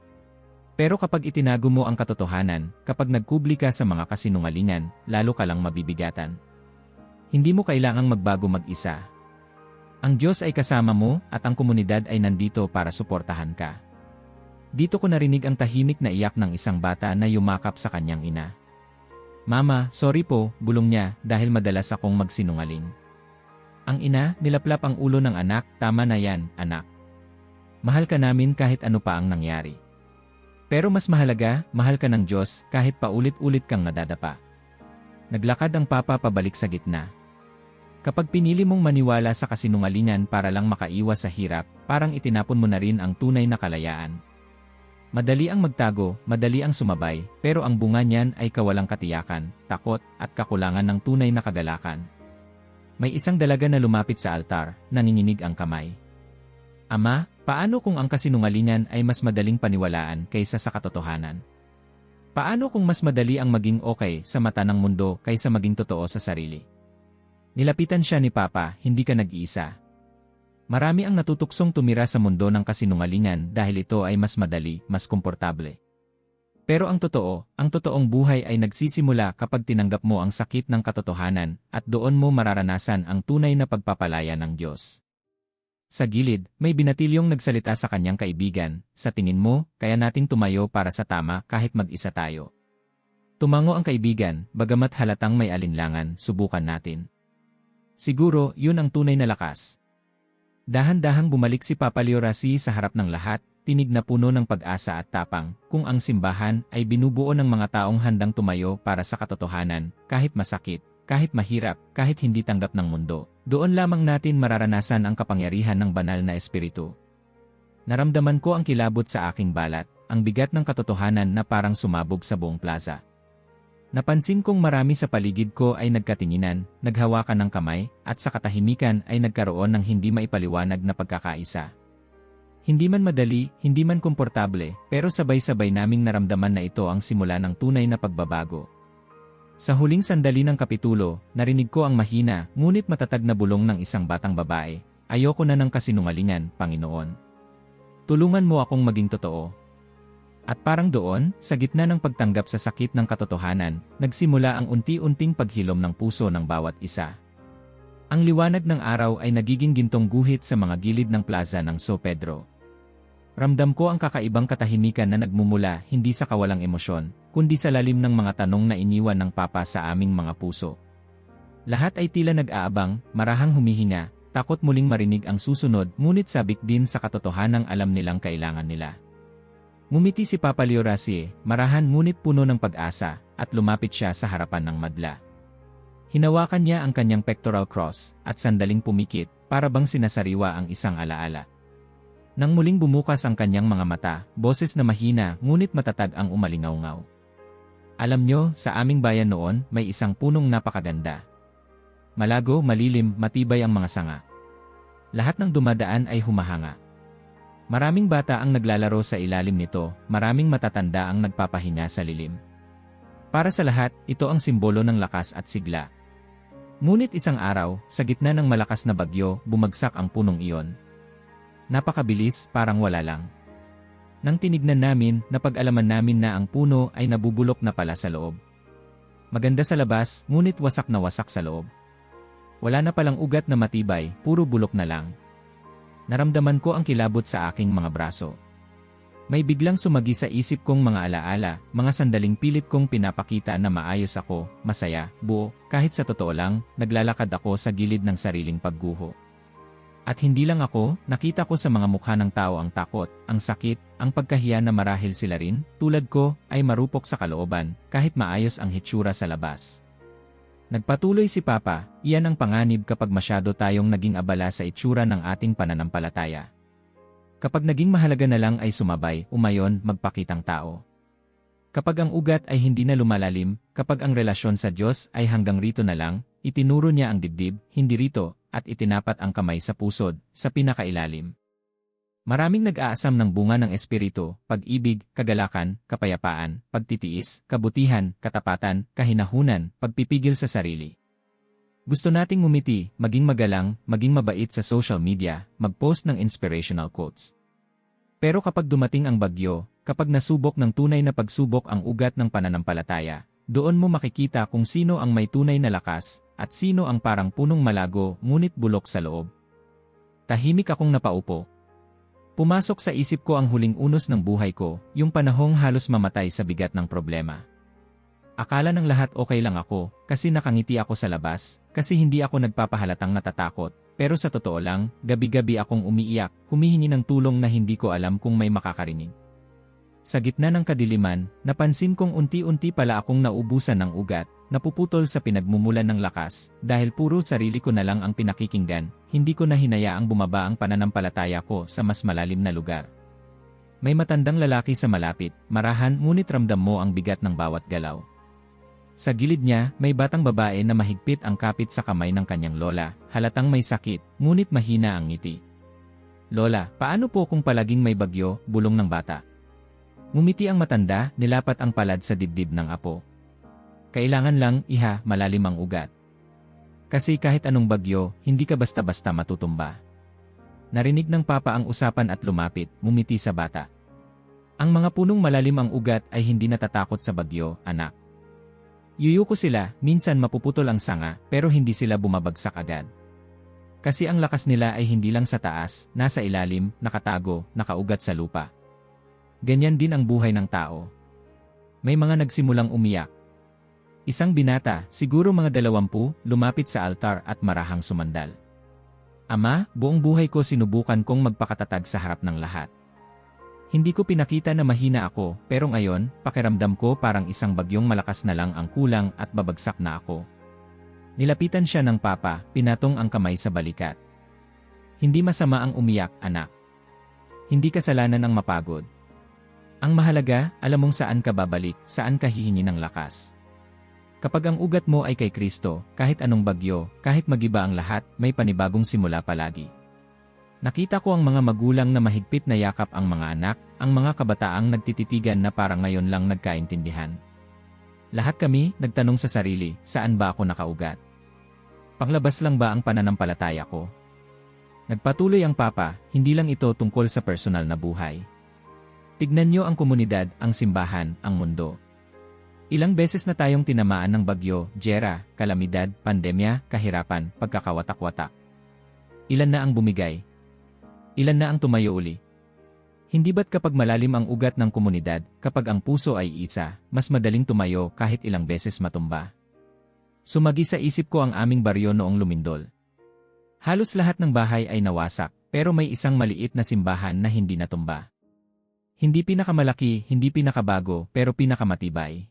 Pero kapag itinago mo ang katotohanan, kapag nagkubli ka sa mga kasinungalingan, lalo ka lang mabibigatan. Hindi mo kailangang magbago mag-isa. Ang Diyos ay kasama mo at ang komunidad ay nandito para suportahan ka. Dito ko narinig ang tahimik na iyak ng isang bata na yumakap sa kanyang ina. Mama, sorry po, bulong niya dahil madalas akong magsinungaling. Ang ina, nilaplap ang ulo ng anak, tama na yan, anak. Mahal ka namin kahit ano pa ang nangyari. Pero mas mahalaga, mahal ka ng Diyos kahit paulit-ulit kang nadadapa. Naglakad ang Papa pabalik sa gitna. Kapag pinili mong maniwala sa kasinungalingan para lang makaiwas sa hirap, parang itinapon mo na rin ang tunay na kalayaan. Madali ang magtago, madali ang sumabay, pero ang bunga niyan ay kawalang katiyakan, takot, at kakulangan ng tunay na kagalakan. May isang dalaga na lumapit sa altar, nanginginig ang kamay. Ama, paano kung ang kasinungalingan ay mas madaling paniwalaan kaysa sa katotohanan? Paano kung mas madali ang maging okay sa mata ng mundo kaysa maging totoo sa sarili? Nilapitan siya ni Papa, hindi ka nag-iisa. Marami ang natutuksong tumira sa mundo ng kasinungalingan dahil ito ay mas madali, mas komportable. Pero ang totoong buhay ay nagsisimula kapag tinanggap mo ang sakit ng katotohanan at doon mo mararanasan ang tunay na pagpapalaya ng Diyos. Sa gilid, may binatilyong nagsalita sa kanyang kaibigan, sa tingin mo, kaya nating tumayo para sa tama kahit mag-isa tayo. Tumango ang kaibigan, bagamat halatang may alinlangan, subukan natin. Siguro, yun ang tunay na lakas. Dahan-dahang bumalik si Papa Liorasi sa harap ng lahat, tinig na puno ng pag-asa at tapang, kung ang simbahan ay binubuo ng mga taong handang tumayo para sa katotohanan, kahit masakit, kahit mahirap, kahit hindi tanggap ng mundo. Doon lamang natin mararanasan ang kapangyarihan ng banal na espiritu. Naramdaman ko ang kilabot sa aking balat, ang bigat ng katotohanan na parang sumabog sa buong plaza. Napansin kong marami sa paligid ko ay nagkatinginan, naghawakan ng kamay, at sa katahimikan ay nagkaroon ng hindi maipaliwanag na pagkakaisa. Hindi man madali, hindi man komportable, pero sabay-sabay naming naramdaman na ito ang simula ng tunay na pagbabago. Sa huling sandali ng kapitulo, narinig ko ang mahina, ngunit matatag na bulong ng isang batang babae, "Ayoko na ng kasinungalingan, Panginoon. Tulungan mo akong maging totoo." At parang doon, sa gitna ng pagtanggap sa sakit ng katotohanan, nagsimula ang unti-unting paghilom ng puso ng bawat isa. Ang liwanag ng araw ay nagiging gintong guhit sa mga gilid ng plaza ng São Pedro. Ramdam ko ang kakaibang katahimikan na nagmumula hindi sa kawalang emosyon, kundi sa lalim ng mga tanong na iniwan ng Papa sa aming mga puso. Lahat ay tila nag-aabang, marahang humihinga, takot muling marinig ang susunod, ngunit sabik din sa katotohanang alam nilang kailangan nila. Ngumiti si Papa Liorasi, marahan ngunit puno ng pag-asa, at lumapit siya sa harapan ng madla. Hinawakan niya ang kanyang pectoral cross, at sandaling pumikit, para bang sinasariwa ang isang alaala. Nang muling bumukas ang kanyang mga mata, boses na mahina ngunit matatag ang umalingaw-ngaw. "Alam nyo, sa aming bayan noon, may isang punong napakaganda. Malago, malilim, matibay ang mga sanga. Lahat ng dumadaan ay humahanga. Maraming bata ang naglalaro sa ilalim nito, maraming matatanda ang nagpapahinga sa lilim. Para sa lahat, ito ang simbolo ng lakas at sigla. Ngunit isang araw, sa gitna ng malakas na bagyo, bumagsak ang punong iyon. Napakabilis, parang wala lang. Nang tinignan namin, napag-alaman namin na ang puno ay nabubulok na pala sa loob. Maganda sa labas, ngunit wasak na wasak sa loob. Wala na palang ugat na matibay, puro bulok na lang. Naramdaman ko ang kilabot sa aking mga braso. May biglang sumagi sa isip kong mga alaala, mga sandaling pilit kong pinapakita na maayos ako, masaya, buo, kahit sa totoo lang, naglalakad ako sa gilid ng sariling pagguho. At hindi lang ako, nakita ko sa mga mukha ng tao ang takot, ang sakit, ang pagkahiya na marahil sila rin, tulad ko, ay marupok sa kalooban, kahit maayos ang hitsura sa labas. Nagpatuloy si Papa, iyan ang panganib kapag masyado tayong naging abala sa itsura ng ating pananampalataya. Kapag naging mahalaga na lang ay sumabay, umayon, magpakitang tao. Kapag ang ugat ay hindi na lumalalim, kapag ang relasyon sa Diyos ay hanggang rito na lang, itinuro niya ang dibdib, hindi rito, at itinapat ang kamay sa pusod, sa pinakailalim. Maraming nag-aasam ng bunga ng espiritu, pag-ibig, kagalakan, kapayapaan, pagtitiis, kabutihan, katapatan, kahinahunan, pagpipigil sa sarili. Gusto nating ngumiti, maging magalang, maging mabait sa social media, mag-post ng inspirational quotes. Pero kapag dumating ang bagyo, kapag nasubok ng tunay na pagsubok ang ugat ng pananampalataya, doon mo makikita kung sino ang may tunay na lakas, at sino ang parang punong malago ngunit bulok sa loob. Tahimik akong napaupo. Pumasok sa isip ko ang huling unos ng buhay ko, yung panahong halos mamatay sa bigat ng problema. Akala ng lahat okay lang ako, kasi nakangiti ako sa labas, kasi hindi ako nagpapahalatang natatakot, pero sa totoo lang, gabi-gabi akong umiiyak, humihingi ng tulong na hindi ko alam kung may makakarinig. Sa gitna ng kadiliman, napansin kong unti-unti pala akong naubusan ng ugat, napuputol sa pinagmumulan ng lakas, dahil puro sarili ko na lang ang pinakikinggan, hindi ko na hinayaang bumaba ang pananampalataya ko sa mas malalim na lugar. May matandang lalaki sa malapit, marahan ngunit ramdam mo ang bigat ng bawat galaw. Sa gilid niya, may batang babae na mahigpit ang kapit sa kamay ng kanyang lola, halatang may sakit, ngunit mahina ang ngiti. "Lola, paano po kung palaging may bagyo?" bulong ng bata. Ngumiti ang matanda, nilapat ang palad sa dibdib ng apo. "Kailangan lang, iha, malalim ang ugat. Kasi kahit anong bagyo, hindi ka basta-basta matutumba." Narinig ng Papa ang usapan at lumapit, ngumiti sa bata. "Ang mga punong malalim ang ugat ay hindi natatakot sa bagyo, anak. Yuyuko sila, minsan mapuputol ang sanga, pero hindi sila bumabagsak agad. Kasi ang lakas nila ay hindi lang sa taas, nasa ilalim, nakatago, nakaugat sa lupa. Ganyan din ang buhay ng tao. May mga nagsimulang umiyak. Isang binata, siguro mga 20, lumapit sa altar at marahang sumandal. Ama, buong buhay ko sinubukan kong magpakatatag sa harap ng lahat. Hindi ko pinakita na mahina ako, pero ngayon, pakiramdam ko parang isang bagyong malakas na lang ang kulang at babagsak na ako. Nilapitan siya ng papa, pinatong ang kamay sa balikat. Hindi masama ang umiyak, anak. Hindi kasalanan ang mapagod. Ang mahalaga, alam mong saan ka babalik, saan ka hihingi ng lakas. Kapag ang ugat mo ay kay Kristo, kahit anong bagyo, kahit magiba ang lahat, may panibagong simula palagi. Nakita ko ang mga magulang na mahigpit na yakap ang mga anak, ang mga kabataang nagtititigan na parang ngayon lang nagkaintindihan. Lahat kami, nagtanong sa sarili, saan ba ako nakaugat? Panglabas lang ba ang pananampalataya ko? Nagpatuloy ang papa, hindi lang ito tungkol sa personal na buhay. Tignan niyo ang komunidad, ang simbahan, ang mundo. Ilang beses na tayong tinamaan ng bagyo, giyera, kalamidad, pandemya, kahirapan, pagkakawatak-watak. Ilan na ang bumigay? Ilan na ang tumayo uli? Hindi ba't kapag malalim ang ugat ng komunidad, kapag ang puso ay isa, mas madaling tumayo kahit ilang beses matumba? Sumagi sa isip ko ang aming baryo noong lumindol. Halos lahat ng bahay ay nawasak, pero may isang maliit na simbahan na hindi natumba. Hindi pinakamalaki, hindi pinakabago, pero pinakamatibay.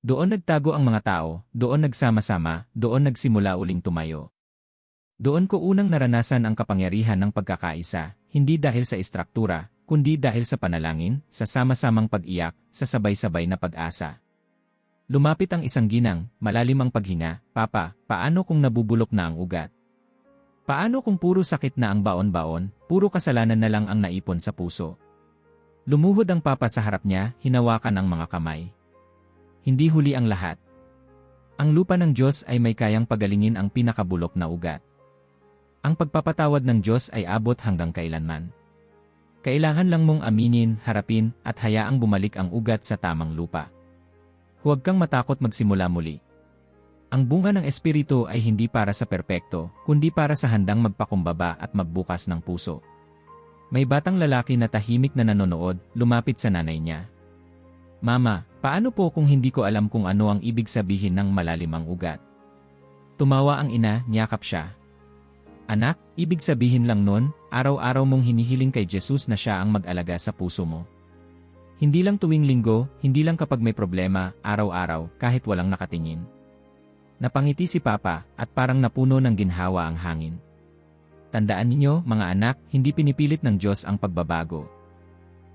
Doon nagtago ang mga tao, doon nagsama-sama, doon nagsimula uling tumayo. Doon ko unang naranasan ang kapangyarihan ng pagkakaisa, hindi dahil sa istruktura, kundi dahil sa panalangin, sa sama-samang pag-iyak, sa sabay-sabay na pag-asa. Lumapit ang isang ginang, malalim ang paghinga, Papa, paano kung nabubulok na ang ugat? Paano kung puro sakit na ang baon-baon, puro kasalanan na lang ang naipon sa puso? Lumuhod ang papa sa harap niya, hinawakan ang mga kamay. Hindi huli ang lahat. Ang lupa ng Diyos ay may kayang pagalingin ang pinakabulok na ugat. Ang pagpapatawad ng Diyos ay abot hanggang kailanman. Kailangan lang mong aminin, harapin, at hayaang bumalik ang ugat sa tamang lupa. Huwag kang matakot magsimula muli. Ang bunga ng Espiritu ay hindi para sa perpekto, kundi para sa handang magpakumbaba at magbukas ng puso. May batang lalaki na tahimik na nanonood, lumapit sa nanay niya. Mama, paano po kung hindi ko alam kung ano ang ibig sabihin ng malalim ang ugat? Tumawa ang ina, niyakap siya. Anak, ibig sabihin lang nun, araw-araw mong hinihiling kay Jesus na siya ang mag-alaga sa puso mo. Hindi lang tuwing linggo, hindi lang kapag may problema, araw-araw, kahit walang nakatingin. Napangiti si Papa, at parang napuno ng ginhawa ang hangin. Tandaan ninyo, mga anak, hindi pinipilit ng Diyos ang pagbabago.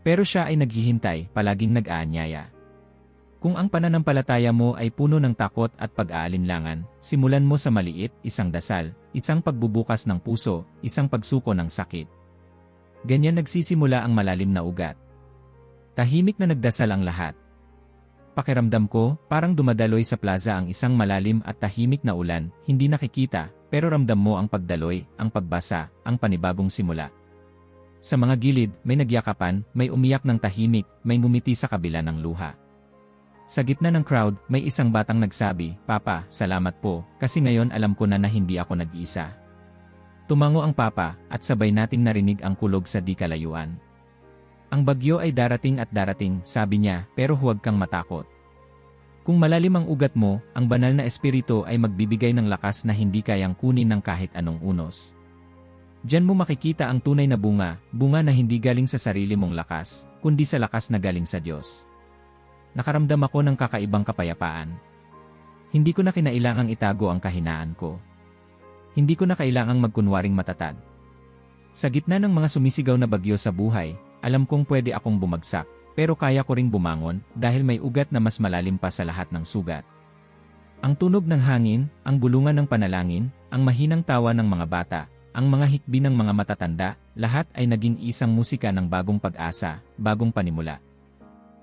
Pero siya ay naghihintay, palaging nag-aanyaya. Kung ang pananampalataya mo ay puno ng takot at pag-aalinlangan, simulan mo sa maliit, isang dasal, isang pagbubukas ng puso, isang pagsuko ng sakit. Ganyan nagsisimula ang malalim na ugat. Tahimik na nagdasal ang lahat. Pakiramdam ko, parang dumadaloy sa plaza ang isang malalim at tahimik na ulan, hindi nakikita, pero ramdam mo ang pagdaloy, ang pagbasa, ang panibagong simula. Sa mga gilid, may nagyakapan, may umiyak ng tahimik, may ngumiti sa kabila ng luha. Sa gitna ng crowd, may isang batang nagsabi, Papa, salamat po, kasi ngayon alam ko na hindi ako nag-iisa. Tumango ang papa, at sabay nating narinig ang kulog sa di kalayuan. Ang bagyo ay darating at darating, sabi niya, pero huwag kang matakot. Kung malalim ang ugat mo, ang banal na espiritu ay magbibigay ng lakas na hindi kayang kunin ng kahit anong unos. Diyan mo makikita ang tunay na bunga, bunga na hindi galing sa sarili mong lakas, kundi sa lakas na galing sa Diyos. Nakaramdam ako ng kakaibang kapayapaan. Hindi ko na kinailangang itago ang kahinaan ko. Hindi ko na kailangang magkunwaring matatag. Sa gitna ng mga sumisigaw na bagyo sa buhay, alam kong pwede akong bumagsak, pero kaya ko ring bumangon dahil may ugat na mas malalim pa sa lahat ng sugat. Ang tunog ng hangin, ang bulungan ng panalangin, ang mahinang tawa ng mga bata, ang mga hikbi ng mga matatanda, lahat ay naging isang musika ng bagong pag-asa, bagong panimula.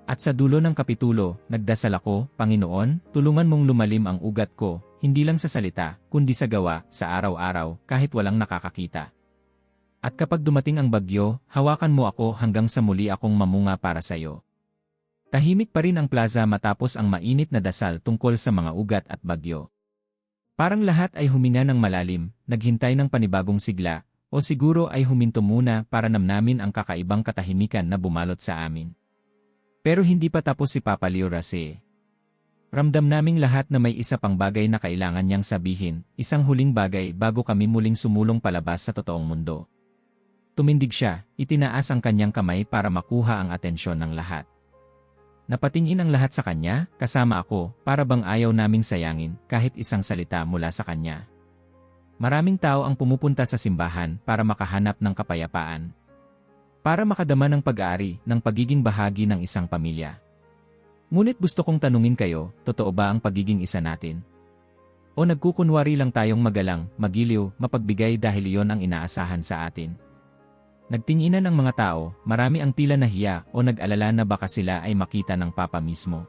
At sa dulo ng kapitulo, nagdasal ako, Panginoon, tulungan mong lumalim ang ugat ko, hindi lang sa salita, kundi sa gawa, sa araw-araw, kahit walang nakakakita. At kapag dumating ang bagyo, hawakan mo ako hanggang sa muli akong mamunga para sa iyo. Tahimik pa rin ang plaza matapos ang mainit na dasal tungkol sa mga ugat at bagyo. Parang lahat ay huminga ng malalim, naghintay ng panibagong sigla, o siguro ay huminto muna para namnamin ang kakaibang katahimikan na bumalot sa amin. Pero hindi pa tapos si Papa Leo Rase. Ramdam naming lahat na may isa pang bagay na kailangan niyang sabihin, isang huling bagay bago kami muling sumulong palabas sa totoong mundo. Tumindig siya, itinaas ang kanyang kamay para makuha ang atensyon ng lahat. Napatingin ang lahat sa kanya, kasama ako, para bang ayaw naming sayangin kahit isang salita mula sa kanya. Maraming tao ang pumupunta sa simbahan para makahanap ng kapayapaan. Para makadama ng pag-aari ng pagiging bahagi ng isang pamilya. Ngunit gusto kong tanungin kayo, totoo ba ang pagiging isa natin? O nagkukunwari lang tayong magalang, magiliw, mapagbigay dahil iyon ang inaasahan sa atin? Nagtinginan ang mga tao, marami ang tila nahiya o nag-alala na baka sila ay makita ng Papa mismo.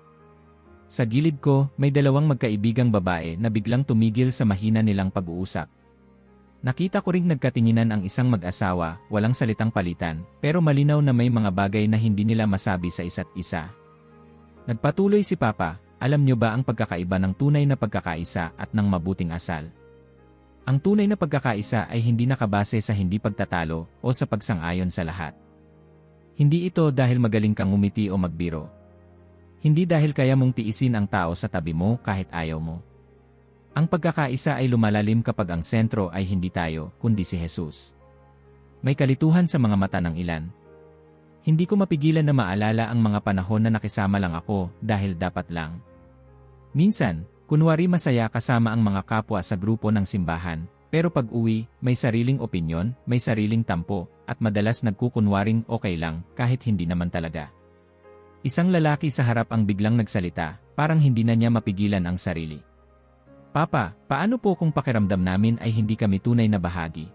Sa gilid ko, may dalawang magkaibigang babae na biglang tumigil sa mahina nilang pag-uusap. Nakita ko ring nagkatinginan ang isang mag-asawa, walang salitang palitan, pero malinaw na may mga bagay na hindi nila masabi sa isa't isa. Nagpatuloy si Papa, alam niyo ba ang pagkakaiba ng tunay na pagkakaisa at ng mabuting asal? Ang tunay na pagkakaisa ay hindi nakabase sa hindi pagtatalo o sa pagsang-ayon sa lahat. Hindi ito dahil magaling kang ngumiti o magbiro. Hindi dahil kaya mong tiisin ang tao sa tabi mo kahit ayaw mo. Ang pagkakaisa ay lumalalim kapag ang sentro ay hindi tayo, kundi si Jesus. May kalituhan sa mga mata ng ilan. Hindi ko mapigilan na maalala ang mga panahon na nakisama lang ako dahil dapat lang. Minsan, kunwari masaya kasama ang mga kapwa sa grupo ng simbahan, pero pag-uwi, may sariling opinyon, may sariling tampo, at madalas nagkukunwaring okay lang kahit hindi naman talaga. Isang lalaki sa harap ang biglang nagsalita, parang hindi na niya mapigilan ang sarili. Papa, paano po kung pakiramdam namin ay hindi kami tunay na bahagi?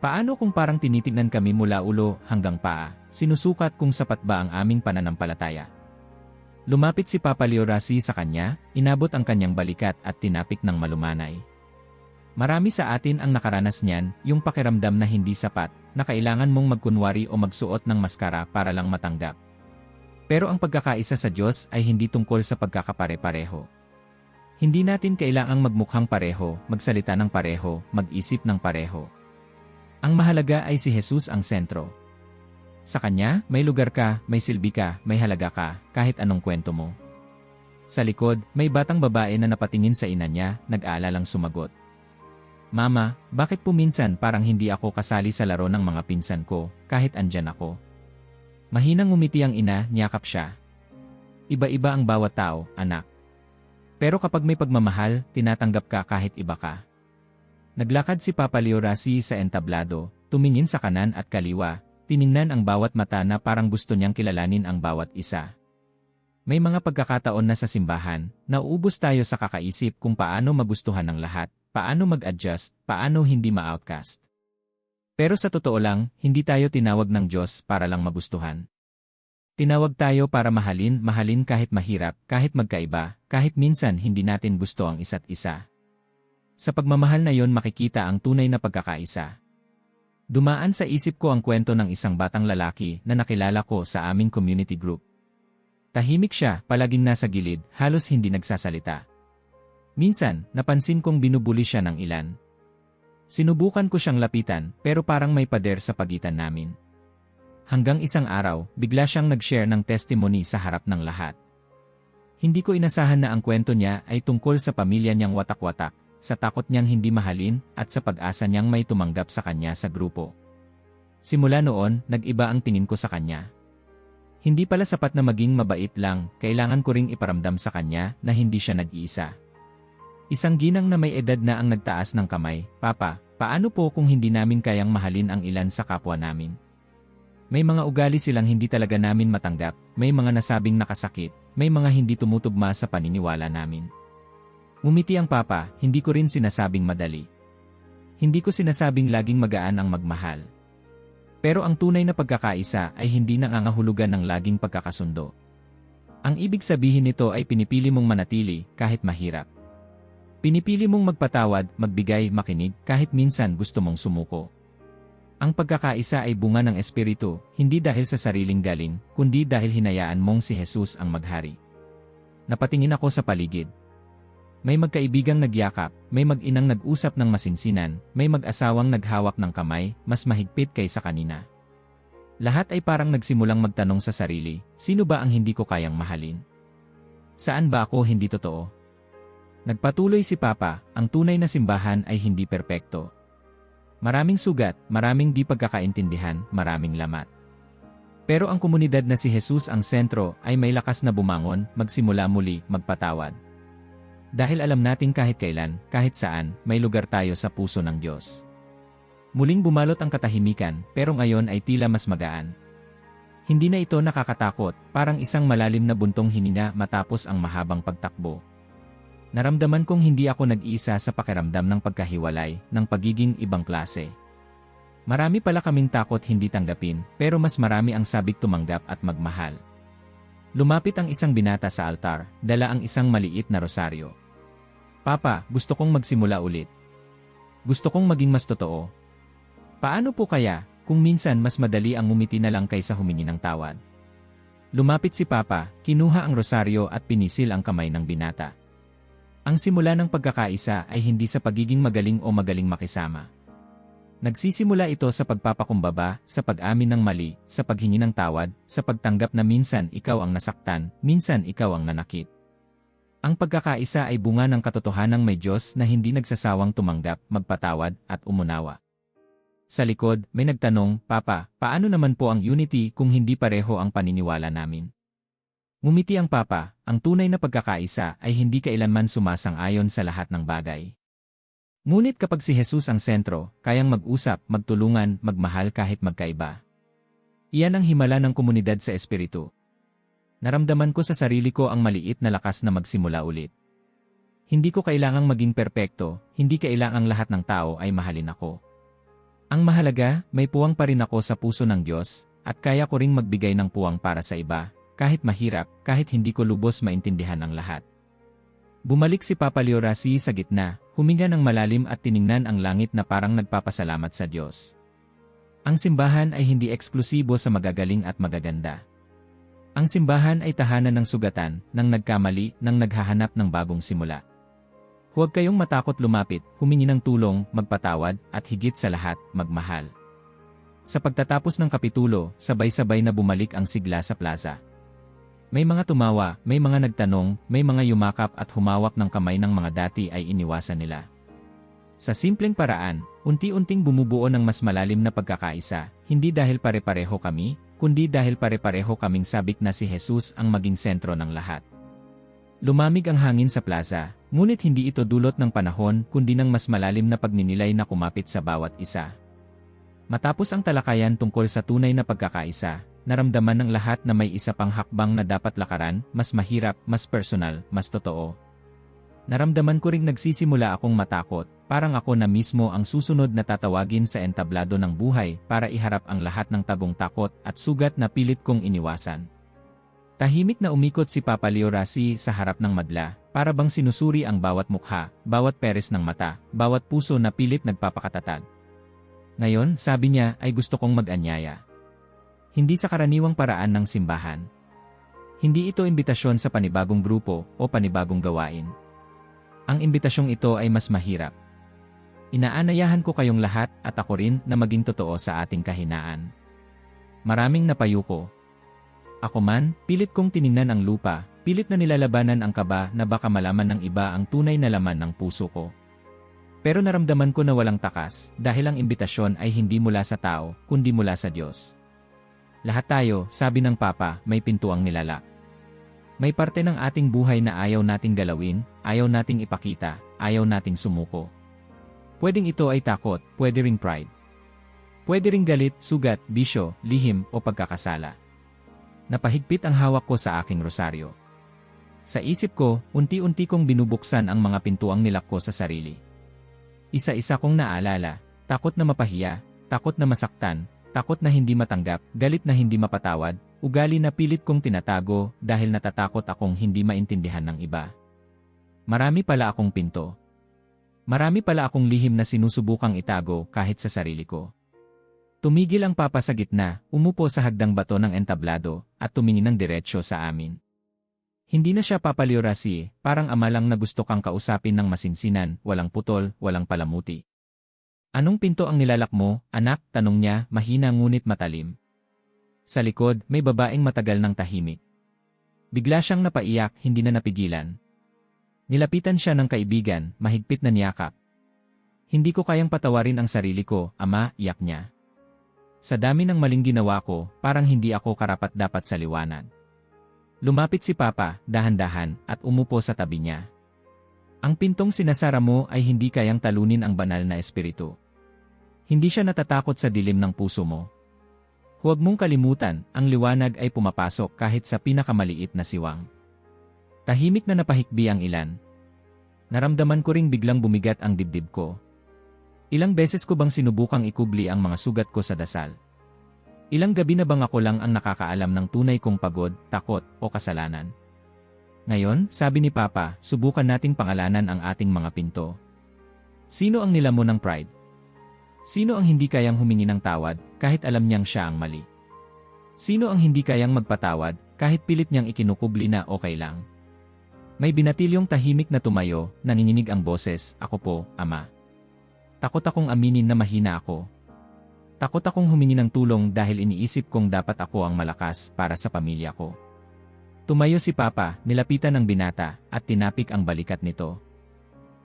Paano kung parang tinitignan kami mula ulo hanggang paa, sinusukat kung sapat ba ang aming pananampalataya? Lumapit si Papa Leo Rasi sa kanya, inabot ang kanyang balikat at tinapik ng malumanay. Marami sa atin ang nakaranas niyan, yung pakiramdam na hindi sapat, na kailangan mong magkunwari o magsuot ng maskara para lang matanggap. Pero ang pagkakaisa sa Diyos ay hindi tungkol sa pagkakapare-pareho. Hindi natin kailangang magmukhang pareho, magsalita ng pareho, mag-isip ng pareho. Ang mahalaga ay si Jesus ang sentro. Sa kanya, may lugar ka, may silbi ka, may halaga ka, kahit anong kwento mo. Sa likod, may batang babae na napatingin sa ina niya, nag-aalalang sumagot. Mama, bakit po minsan parang hindi ako kasali sa laro ng mga pinsan ko, kahit andyan ako? Mahinang ngumiti ang ina, niyakap siya. Iba-iba ang bawat tao, anak. Pero kapag may pagmamahal, tinatanggap ka kahit iba ka. Naglakad si Papa Leo Rasi sa entablado, tumingin sa kanan at kaliwa, tiningnan ang bawat mata na parang gusto niyang kilalanin ang bawat isa. May mga pagkakataon na sa simbahan, nauubos tayo sa kakaisip kung paano magustuhan ng lahat, paano mag-adjust, paano hindi ma-outcast. Pero sa totoo lang, hindi tayo tinawag ng Diyos para lang magustuhan. Tinawag tayo para mahalin kahit mahirap, kahit magkaiba, kahit minsan hindi natin gusto ang isa't isa. Sa pagmamahal na yon makikita ang tunay na pagkakaisa. Dumaan sa isip ko ang kwento ng isang batang lalaki na nakilala ko sa aming community group. Tahimik siya, palaging nasa gilid, halos hindi nagsasalita. Minsan, napansin kong binubuli siya ng ilan. Sinubukan ko siyang lapitan, pero parang may pader sa pagitan namin. Hanggang isang araw, bigla siyang nag-share ng testimony sa harap ng lahat. Hindi ko inasahan na ang kwento niya ay tungkol sa pamilya niyang watak-watak, sa takot niyang hindi mahalin, at sa pag-asa niyang may tumanggap sa kanya sa grupo. Simula noon, nag-iba ang tingin ko sa kanya. Hindi pala sapat na maging mabait lang, kailangan ko ring iparamdam sa kanya na hindi siya nag-iisa. Isang ginang na may edad na ang nagtaas ng kamay, Papa, paano po kung hindi namin kayang mahalin ang ilan sa kapwa namin? May mga ugali silang hindi talaga namin matanggap, may mga nasabing nakasakit, may mga hindi tumutugma sa paniniwala namin. Umiti ang Papa, hindi ko rin sinasabing madali. Hindi ko sinasabing laging magaan ang magmahal. Pero ang tunay na pagkakaisa ay hindi nangangahulugan ng laging pagkakasundo. Ang ibig sabihin nito ay pinipili mong manatili kahit mahirap. Pinipili mong magpatawad, magbigay, makinig kahit minsan gusto mong sumuko. Ang pagkakaisa ay bunga ng Espiritu, hindi dahil sa sariling galing, kundi dahil hinayaan mong si Jesus ang maghari. Napatingin ako sa paligid. May magkaibigang nagyakap, may mag-inang nag-usap ng masinsinan, may mag-asawang naghawak ng kamay, mas mahigpit kaysa kanina. Lahat ay parang nagsimulang magtanong sa sarili, sino ba ang hindi ko kayang mahalin? Saan ba ako hindi totoo? Nagpatuloy si Papa, ang tunay na simbahan ay hindi perpekto. Maraming sugat, maraming di pagkakaintindihan, maraming lamat. Pero ang komunidad na si Jesus ang sentro ay may lakas na bumangon, magsimula muli, magpatawad. Dahil alam natin kahit kailan, kahit saan, may lugar tayo sa puso ng Diyos. Muling bumalot ang katahimikan, pero ngayon ay tila mas magaan. Hindi na ito nakakatakot, parang isang malalim na buntong hininga matapos ang mahabang pagtakbo. Naramdaman kong hindi ako nag-iisa sa pakiramdam ng pagkahiwalay, ng pagiging ibang klase. Marami pala kaming takot hindi tanggapin, pero mas marami ang sabik tumanggap at magmahal. Lumapit ang isang binata sa altar, dala ang isang maliit na rosaryo. Papa, gusto kong magsimula ulit. Gusto kong maging mas totoo. Paano po kaya, kung minsan mas madali ang ngumiti na lang kaysa humingi ng tawad? Lumapit si Papa, kinuha ang rosaryo at pinisil ang kamay ng binata. Ang simula ng pagkakaisa ay hindi sa pagiging magaling o magaling makisama. Nagsisimula ito sa pagpapakumbaba, sa pag-amin ng mali, sa paghingi ng tawad, sa pagtanggap na minsan ikaw ang nasaktan, minsan ikaw ang nanakit. Ang pagkakaisa ay bunga ng katotohanang may Diyos na hindi nagsasawang tumanggap, magpatawad, at umunawa. Sa likod, may nagtanong, Papa, paano naman po ang unity kung hindi pareho ang paniniwala namin? Ngumiti ang Papa, ang tunay na pagkakaisa ay hindi kailanman sumasang-ayon sa lahat ng bagay. Ngunit kapag si Jesus ang sentro, kayang mag-usap, magtulungan, magmahal kahit magkaiba. Iyan ang himala ng komunidad sa Espiritu. Naramdaman ko sa sarili ko ang maliit na lakas na magsimula ulit. Hindi ko kailangang maging perpekto, hindi kailangang lahat ng tao ay mahalin ako. Ang mahalaga, may puwang pa rin ako sa puso ng Diyos, at kaya ko ring magbigay ng puwang para sa iba, kahit mahirap, kahit hindi ko lubos maintindihan ang lahat. Bumalik si Papa Leo Rasi sa gitna, huminga ng malalim at tiningnan ang langit na parang nagpapasalamat sa Diyos. Ang simbahan ay hindi eksklusibo sa magagaling at magaganda. Ang simbahan ay tahanan ng sugatan, ng nagkamali, ng naghahanap ng bagong simula. Huwag kayong matakot lumapit, humingi ng tulong, magpatawad, at higit sa lahat, magmahal. Sa pagtatapos ng kapitulo, sabay-sabay na bumalik ang sigla sa plaza. May mga tumawa, may mga nagtanong, may mga yumakap at humawak ng kamay ng mga dati ay iniwasan nila. Sa simpleng paraan, unti-unting bumubuo ng mas malalim na pagkakaisa, hindi dahil pare-pareho kami, kundi dahil pare-pareho kaming sabik na si Jesus ang maging sentro ng lahat. Lumamig ang hangin sa plaza, ngunit hindi ito dulot ng panahon kundi ng mas malalim na pagninilay na kumapit sa bawat isa. Matapos ang talakayan tungkol sa tunay na pagkakaisa, naramdaman ng lahat na may isa pang hakbang na dapat lakaran, mas mahirap, mas personal, mas totoo. Naramdaman ko ring nagsisimula akong matakot, parang ako na mismo ang susunod na tatawagin sa entablado ng buhay para iharap ang lahat ng tagong takot at sugat na pilit kong iniwasan. Tahimik na umikot si Papa Leo Rasi sa harap ng madla, para bang sinusuri ang bawat mukha, bawat peres ng mata, bawat puso na pilit nagpapakatatag. Ngayon, sabi niya, ay gusto kong mag-anyaya. Hindi sa karaniwang paraan ng simbahan. Hindi ito imbitasyon sa panibagong grupo o panibagong gawain. Ang imbitasyong ito ay mas mahirap. Inaanayahan ko kayong lahat at ako rin na maging totoo sa ating kahinaan. Maraming napayuko. Ako man, pilit kong tiningnan ang lupa, pilit na nilalabanan ang kaba na baka malaman ng iba ang tunay na laman ng puso ko. Pero naramdaman ko na walang takas dahil ang imbitasyon ay hindi mula sa tao, kundi mula sa Diyos. Lahat tayo, sabi ng Papa, may pintuang nilalak. May parte ng ating buhay na ayaw nating galawin, ayaw nating ipakita, ayaw nating sumuko. Pwedeng ito ay takot, pwede ring pride. Pwede ring galit, sugat, bisyo, lihim, o pagkakasala. Napahigpit ang hawak ko sa aking rosaryo. Sa isip ko, unti-unti kong binubuksan ang mga pintuang nilak ko sa sarili. Isa-isa kong naalala, takot na mapahiya, takot na masaktan, takot na hindi matanggap, galit na hindi mapatawad, ugali na pilit kong tinatago dahil natatakot akong hindi maintindihan ng iba. Marami pala akong pinto. Marami pala akong lihim na sinusubukang itago kahit sa sarili ko. Tumigil ang Papa sa gitna, umupo sa hagdang bato ng entablado, at tumingin ng diretsyo sa amin. Hindi na siya Papa Leoracie, parang ama lang na gusto kang kausapin ng masinsinan, walang putol, walang palamuti. Anong pinto ang nilalak mo, anak? Tanong niya, mahina ngunit matalim. Sa likod, may babaeng matagal ng tahimik. Bigla siyang napaiyak, hindi na napigilan. Nilapitan siya ng kaibigan, mahigpit na niyakap. Hindi ko kayang patawarin ang sarili ko, ama, iyak niya. Sa dami ng maling ginawa ko, parang hindi ako karapat-dapat sa liwanag. Lumapit si Papa, dahan-dahan, at umupo sa tabi niya. Ang pintong sinasara mo ay hindi kayang talunin ang banal na espiritu. Hindi siya natatakot sa dilim ng puso mo. Huwag mong kalimutan, ang liwanag ay pumapasok kahit sa pinakamaliit na siwang. Tahimik na napahikbi ang ilan. Naramdaman ko ring biglang bumigat ang dibdib ko. Ilang beses ko bang sinubukang ikubli ang mga sugat ko sa dasal? Ilang gabi na bang ako lang ang nakakaalam ng tunay kong pagod, takot, o kasalanan? Ngayon, sabi ni Papa, subukan nating pangalanan ang ating mga pinto. Sino ang nilamon ng pride? Sino ang hindi kayang humingi ng tawad, kahit alam niyang siya ang mali? Sino ang hindi kayang magpatawad, kahit pilit niyang ikinukubli na okay lang? May binatilyong tahimik na tumayo, nanginginig ang boses, ako po, Ama. Takot akong aminin na mahina ako. Takot akong humingi ng tulong dahil iniisip kong dapat ako ang malakas para sa pamilya ko. Tumayo si Papa, nilapitan ng binata, at tinapik ang balikat nito.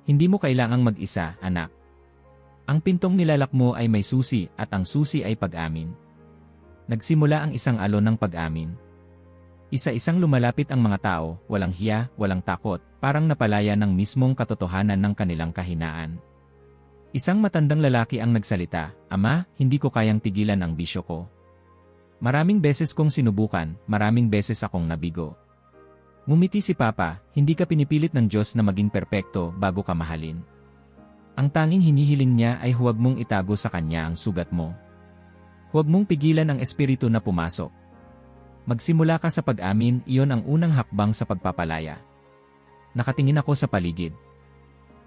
Hindi mo kailangang mag-isa, anak. Ang pintong nilalak mo ay may susi, at ang susi ay pag-amin. Nagsimula ang isang alon ng pag-amin. Isa-isang lumalapit ang mga tao, walang hiya, walang takot, parang napalaya ng mismong katotohanan ng kanilang kahinaan. Isang matandang lalaki ang nagsalita, Ama, hindi ko kayang tigilan ang bisyo ko. Maraming beses kong sinubukan, maraming beses akong nabigo. Ngumiti si Papa, hindi ka pinipilit ng Diyos na maging perpekto bago ka mahalin. Ang tanging hinihiling niya ay huwag mong itago sa Kanya ang sugat mo. Huwag mong pigilan ang espiritu na pumasok. Magsimula ka sa pag-amin, iyon ang unang hakbang sa pagpapalaya. Nakatingin ako sa paligid.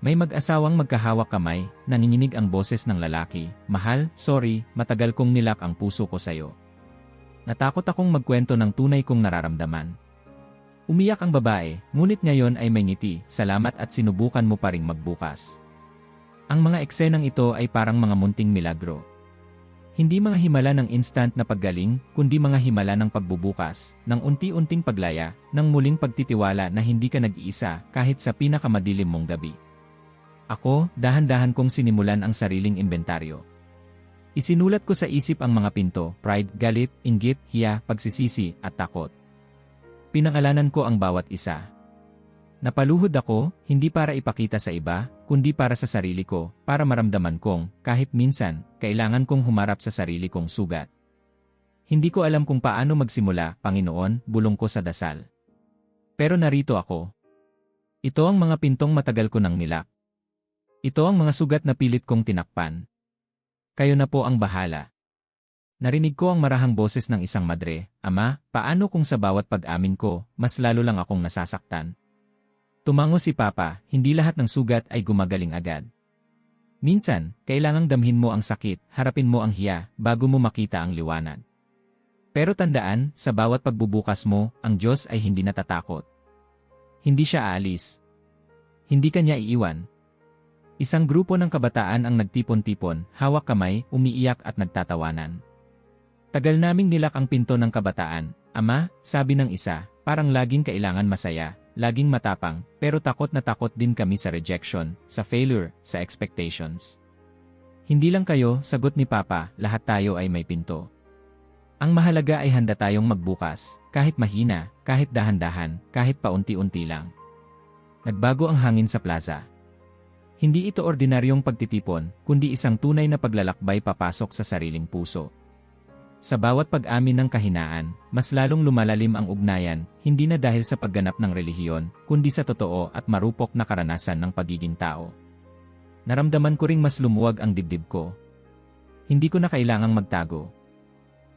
May mag-asawang magkahawak kamay, nanginginig ang boses ng lalaki, Mahal, sorry, matagal kong nilak ang puso ko sa'yo. Natakot akong magkwento ng tunay kong nararamdaman. Umiyak ang babae, ngunit ngayon ay may ngiti, salamat at sinubukan mo pa ring magbukas. Ang mga eksenang ito ay parang mga munting milagro. Hindi mga himala ng instant na paggaling, kundi mga himala ng pagbubukas, ng unti-unting paglaya, ng muling pagtitiwala na hindi ka nag-iisa kahit sa pinakamadilim mong gabi. Ako, dahan-dahan kong sinimulan ang sariling inventaryo. Isinulat ko sa isip ang mga pinto, pride, galit, inggit, hiya, pagsisisi, at takot. Pinangalanan ko ang bawat isa. Napaluhod ako, hindi para ipakita sa iba, kundi para sa sarili ko, para maramdaman kong, kahit minsan, kailangan kong humarap sa sarili kong sugat. Hindi ko alam kung paano magsimula, Panginoon, bulong ko sa dasal. Pero narito ako. Ito ang mga pintong matagal ko nang nilak. Ito ang mga sugat na pilit kong tinakpan. Kayo na po ang bahala. Narinig ko ang marahang boses ng isang madre, Ama, paano kung sa bawat pag-amin ko, mas lalo lang akong nasasaktan? Tumango si Papa, hindi lahat ng sugat ay gumagaling agad. Minsan, kailangang damhin mo ang sakit, harapin mo ang hiya, bago mo makita ang liwanag. Pero tandaan, sa bawat pagbubukas mo, ang Diyos ay hindi natatakot. Hindi siya aalis. Hindi kanya iiwan. Isang grupo ng kabataan ang nagtipon-tipon, hawak kamay, umiiyak at nagtatawanan. Tagal naming nilak ang pinto ng kabataan, Ama, sabi ng isa, parang laging kailangan masaya, laging matapang, pero takot na takot din kami sa rejection, sa failure, sa expectations. Hindi lang kayo, sagot ni Papa, lahat tayo ay may pinto. Ang mahalaga ay handa tayong magbukas, kahit mahina, kahit dahan-dahan, kahit paunti-unti lang. Nagbago ang hangin sa plaza. Hindi ito ordinaryong pagtitipon, kundi isang tunay na paglalakbay papasok sa sariling puso. Sa bawat pag-amin ng kahinaan, mas lalong lumalalim ang ugnayan, hindi na dahil sa pagganap ng relihiyon, kundi sa totoo at marupok na karanasan ng pagiging tao. Naramdaman ko ring mas lumuwag ang dibdib ko. Hindi ko na kailangang magtago.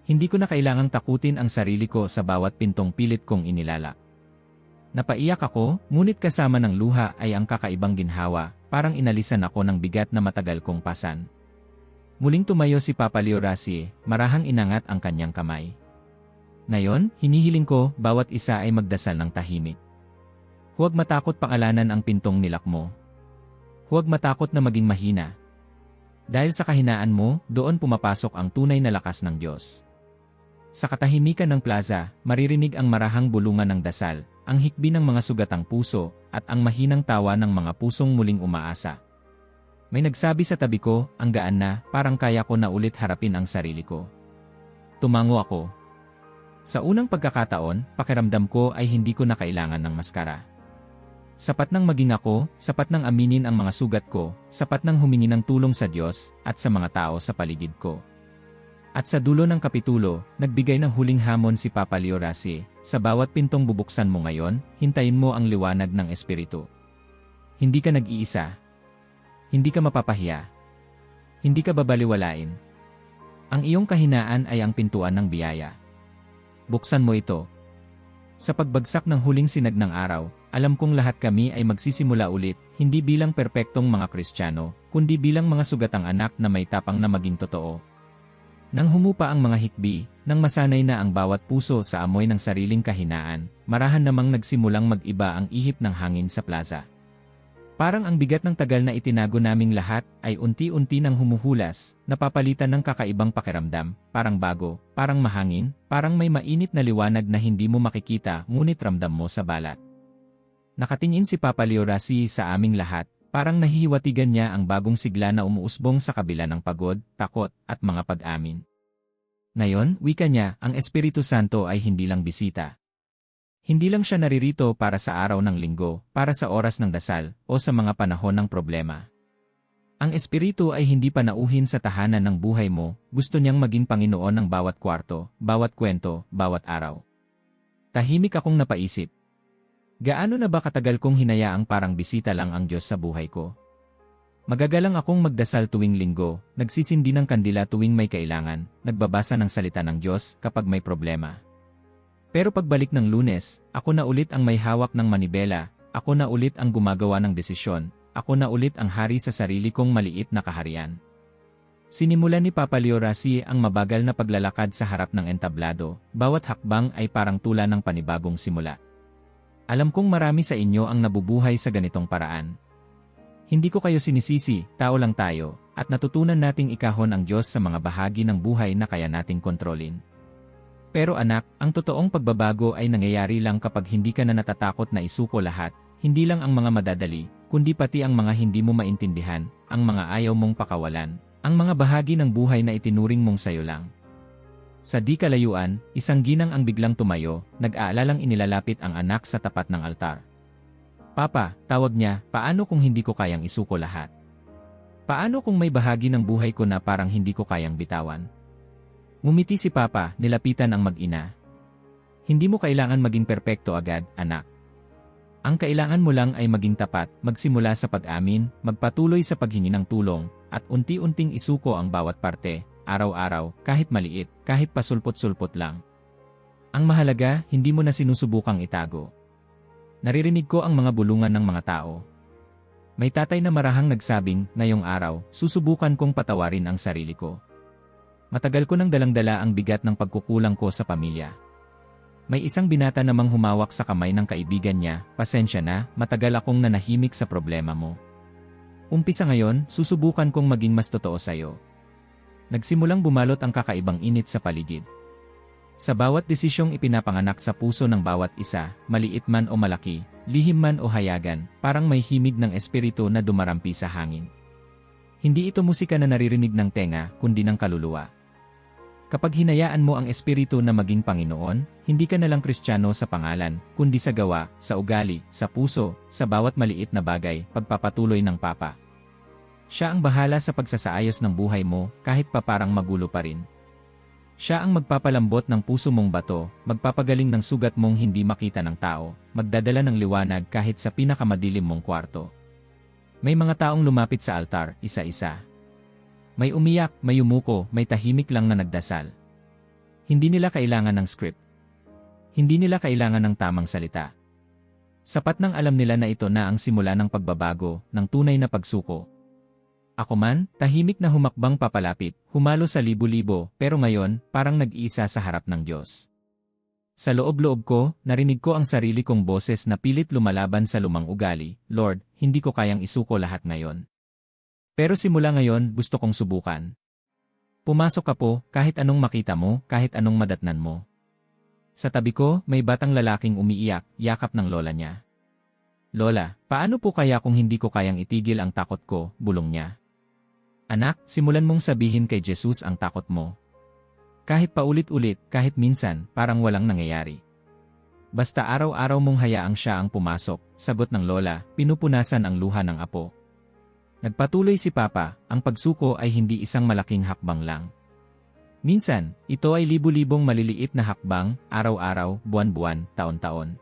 Hindi ko na kailangang takutin ang sarili ko sa bawat pintong pilit kong inilalak. Napaiyak ako, ngunit kasama ng luha ay ang kakaibang ginhawa, parang inalisan ako ng bigat na matagal kong pasan. Muling tumayo si Papa Leoracie, marahang inangat ang kanyang kamay. Ngayon, hinihiling ko, bawat isa ay magdasal ng tahimik. Huwag matakot pangalanan ang pintong nilakmo. Huwag matakot na maging mahina. Dahil sa kahinaan mo, doon pumapasok ang tunay na lakas ng Diyos. Sa katahimikan ng plaza, maririnig ang marahang bulungan ng dasal, ang hikbi ng mga sugatang puso, at ang mahinang tawa ng mga pusong muling umaasa. May nagsabi sa tabi ko, ang gaan na, parang kaya ko na ulit harapin ang sarili ko. Tumango ako. Sa unang pagkakataon, pakiramdam ko ay hindi ko na kailangan ng maskara. Sapat nang maging ako, sapat nang aminin ang mga sugat ko, sapat nang humingi ng tulong sa Diyos at sa mga tao sa paligid ko. At sa dulo ng kapitulo, nagbigay ng huling hamon si Papa Leo Rasi, sa bawat pintong bubuksan mo ngayon, hintayin mo ang liwanag ng Espiritu. Hindi ka nag-iisa. Hindi ka mapapahiya. Hindi ka babaliwalain. Ang iyong kahinaan ay ang pintuan ng biyaya. Buksan mo ito. Sa pagbagsak ng huling sinag ng araw, alam kong lahat kami ay magsisimula ulit, hindi bilang perpektong mga Kristiyano, kundi bilang mga sugatang anak na may tapang na maging totoo. Nang humupa ang mga hikbi, nang masanay na ang bawat puso sa amoy ng sariling kahinaan, marahan namang nagsimulang mag-iba ang ihip ng hangin sa plaza. Parang ang bigat ng tagal na itinago naming lahat ay unti-unti nang humuhulas, napapalitan ng kakaibang pakiramdam, parang bago, parang mahangin, parang may mainit na liwanag na hindi mo makikita ngunit ramdam mo sa balat. Nakatingin si Papa Leo Rasi sa aming lahat, parang nahihiwatigan niya ang bagong sigla na umuusbong sa kabila ng pagod, takot, at mga pag-amin. Ngayon, wika niya, ang Espiritu Santo ay hindi lang bisita. Hindi lang siya naririto para sa araw ng linggo, para sa oras ng dasal, o sa mga panahon ng problema. Ang Espiritu ay hindi panauhin sa tahanan ng buhay mo, gusto niyang maging Panginoon ng bawat kwarto, bawat kwento, bawat araw. Tahimik akong napaisip. Gaano na ba katagal kong hinayaang parang bisita lang ang Diyos sa buhay ko? Magagalang akong magdasal tuwing linggo, nagsisindi ng kandila tuwing may kailangan, nagbabasa ng salita ng Diyos kapag may problema. Pero pagbalik ng Lunes, ako na ulit ang may hawak ng manibela, ako na ulit ang gumagawa ng desisyon, ako na ulit ang hari sa sarili kong maliit na kaharian. Sinimulan ni Papa Leo Rasi ang mabagal na paglalakad sa harap ng entablado, bawat hakbang ay parang tula ng panibagong simula. Alam kong marami sa inyo ang nabubuhay sa ganitong paraan. Hindi ko kayo sinisisi, tao lang tayo, at natutunan nating ikahon ang Diyos sa mga bahagi ng buhay na kaya nating kontrolin. Pero anak, ang totoong pagbabago ay nangyayari lang kapag hindi ka na natatakot na isuko lahat, hindi lang ang mga madadali, kundi pati ang mga hindi mo maintindihan, ang mga ayaw mong pakawalan, ang mga bahagi ng buhay na itinuring mong sayo lang. Sa di kalayuan, isang ginang ang biglang tumayo, nag-aalalang inilalapit ang anak sa tapat ng altar. Papa, tawag niya, paano kung hindi ko kayang isuko lahat? Paano kung may bahagi ng buhay ko na parang hindi ko kayang bitawan? Ngumiti si Papa, nilapitan ang mag-ina. Hindi mo kailangan maging perpekto agad, anak. Ang kailangan mo lang ay maging tapat, magsimula sa pag-amin, magpatuloy sa paghingi ng tulong, at unti-unting isuko ang bawat parte, araw-araw, kahit maliit, kahit pasulpot-sulpot lang. Ang mahalaga, hindi mo na sinusubukang itago. Naririnig ko ang mga bulungan ng mga tao. May tatay na marahang nagsabing, ngayong araw, susubukan kong patawarin ang sarili ko. Matagal ko nang dalang-dala ang bigat ng pagkukulang ko sa pamilya. May isang binata namang humawak sa kamay ng kaibigan niya, pasensya na, matagal akong nanahimik sa problema mo. Umpisa ngayon, susubukan kong maging mas totoo sa'yo. Nagsimulang bumalot ang kakaibang init sa paligid. Sa bawat desisyong ipinapanganak sa puso ng bawat isa, maliit man o malaki, lihim man o hayagan, parang may himig ng espiritu na dumarampi sa hangin. Hindi ito musika na naririnig ng tenga, kundi ng kaluluwa. Kapag hinayaan mo ang espiritu na maging Panginoon, hindi ka na lang Kristiyano sa pangalan, kundi sa gawa, sa ugali, sa puso, sa bawat maliit na bagay, pagpapatuloy ng Papa. Siya ang bahala sa pagsasaayos ng buhay mo, kahit pa parang magulo pa rin. Siya ang magpapalambot ng puso mong bato, magpapagaling ng sugat mong hindi makita ng tao, magdadala ng liwanag kahit sa pinakamadilim mong kwarto. May mga taong lumapit sa altar, isa-isa. May umiyak, may umuko, may tahimik lang na nagdasal. Hindi nila kailangan ng script. Hindi nila kailangan ng tamang salita. Sapat nang alam nila na ito na ang simula ng pagbabago, ng tunay na pagsuko. Ako man, tahimik na humakbang papalapit, humalo sa libo-libo, pero ngayon, parang nag-iisa sa harap ng Diyos. Sa loob-loob ko, narinig ko ang sarili kong boses na pilit lumalaban sa lumang ugali. Lord, hindi ko kayang isuko lahat ngayon. Pero simula ngayon, gusto kong subukan. Pumasok ka po, kahit anong makita mo, kahit anong madatnan mo. Sa tabi ko, may batang lalaking umiiyak, yakap ng lola niya. Lola, paano po kaya kung hindi ko kayang itigil ang takot ko, bulong niya. Anak, simulan mong sabihin kay Jesus ang takot mo. Kahit paulit-ulit, kahit minsan, parang walang nangyayari. Basta araw-araw mong hayaang siya ang pumasok, sagot ng lola, pinupunasan ang luha ng apo. Nagpatuloy si Papa, ang pagsuko ay hindi isang malaking hakbang lang. Minsan, ito ay libu-libong maliliit na hakbang, araw-araw, buwan-buwan, taon-taon.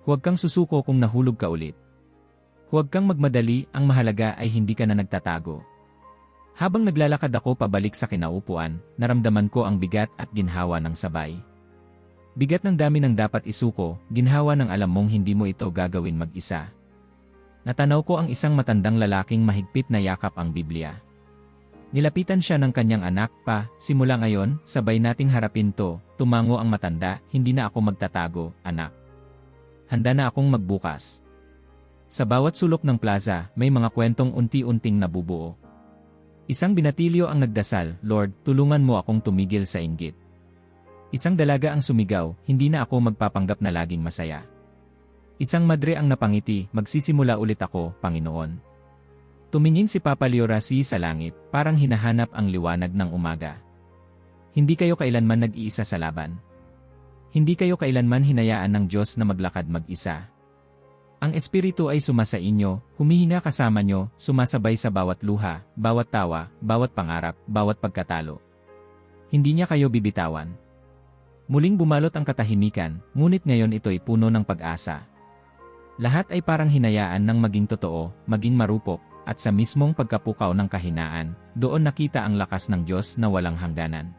Huwag kang susuko kung nahulog ka ulit. Huwag kang magmadali, ang mahalaga ay hindi ka na nagtatago. Habang naglalakad ako pabalik sa kinaupuan, naramdaman ko ang bigat at ginhawa ng sabay. Bigat ng dami ng dapat isuko, ginhawa ng alam mong hindi mo ito gagawin mag-isa. Natanaw ko ang isang matandang lalaking mahigpit na yakap ang Biblia. Nilapitan siya ng kanyang anak, pa, simula ngayon, sabay nating harapin to, tumango ang matanda, hindi na ako magtatago, anak. Handa na akong magbukas. Sa bawat sulok ng plaza, may mga kwentong unti-unting nabubuo. Isang binatilyo ang nagdasal, Lord, tulungan mo akong tumigil sa inggit. Isang dalaga ang sumigaw, hindi na ako magpapanggap na laging masaya. Isang madre ang napangiti, magsisimula ulit ako, Panginoon. Tumingin si Papa Liorasi sa langit, parang hinahanap ang liwanag ng umaga. Hindi kayo kailanman nag-iisa sa laban. Hindi kayo kailanman hinayaan ng Diyos na maglakad mag-isa. Ang Espiritu ay sumasa inyo, humihina kasama nyo, sumasabay sa bawat luha, bawat tawa, bawat pangarap, bawat pagkatalo. Hindi niya kayo bibitawan. Muling bumalot ang katahimikan, ngunit ngayon ito'y puno ng pag-asa. Lahat ay parang hinayaan ng maging totoo, maging marupok, at sa mismong pagkapukaw ng kahinaan, doon nakita ang lakas ng Diyos na walang hangganan.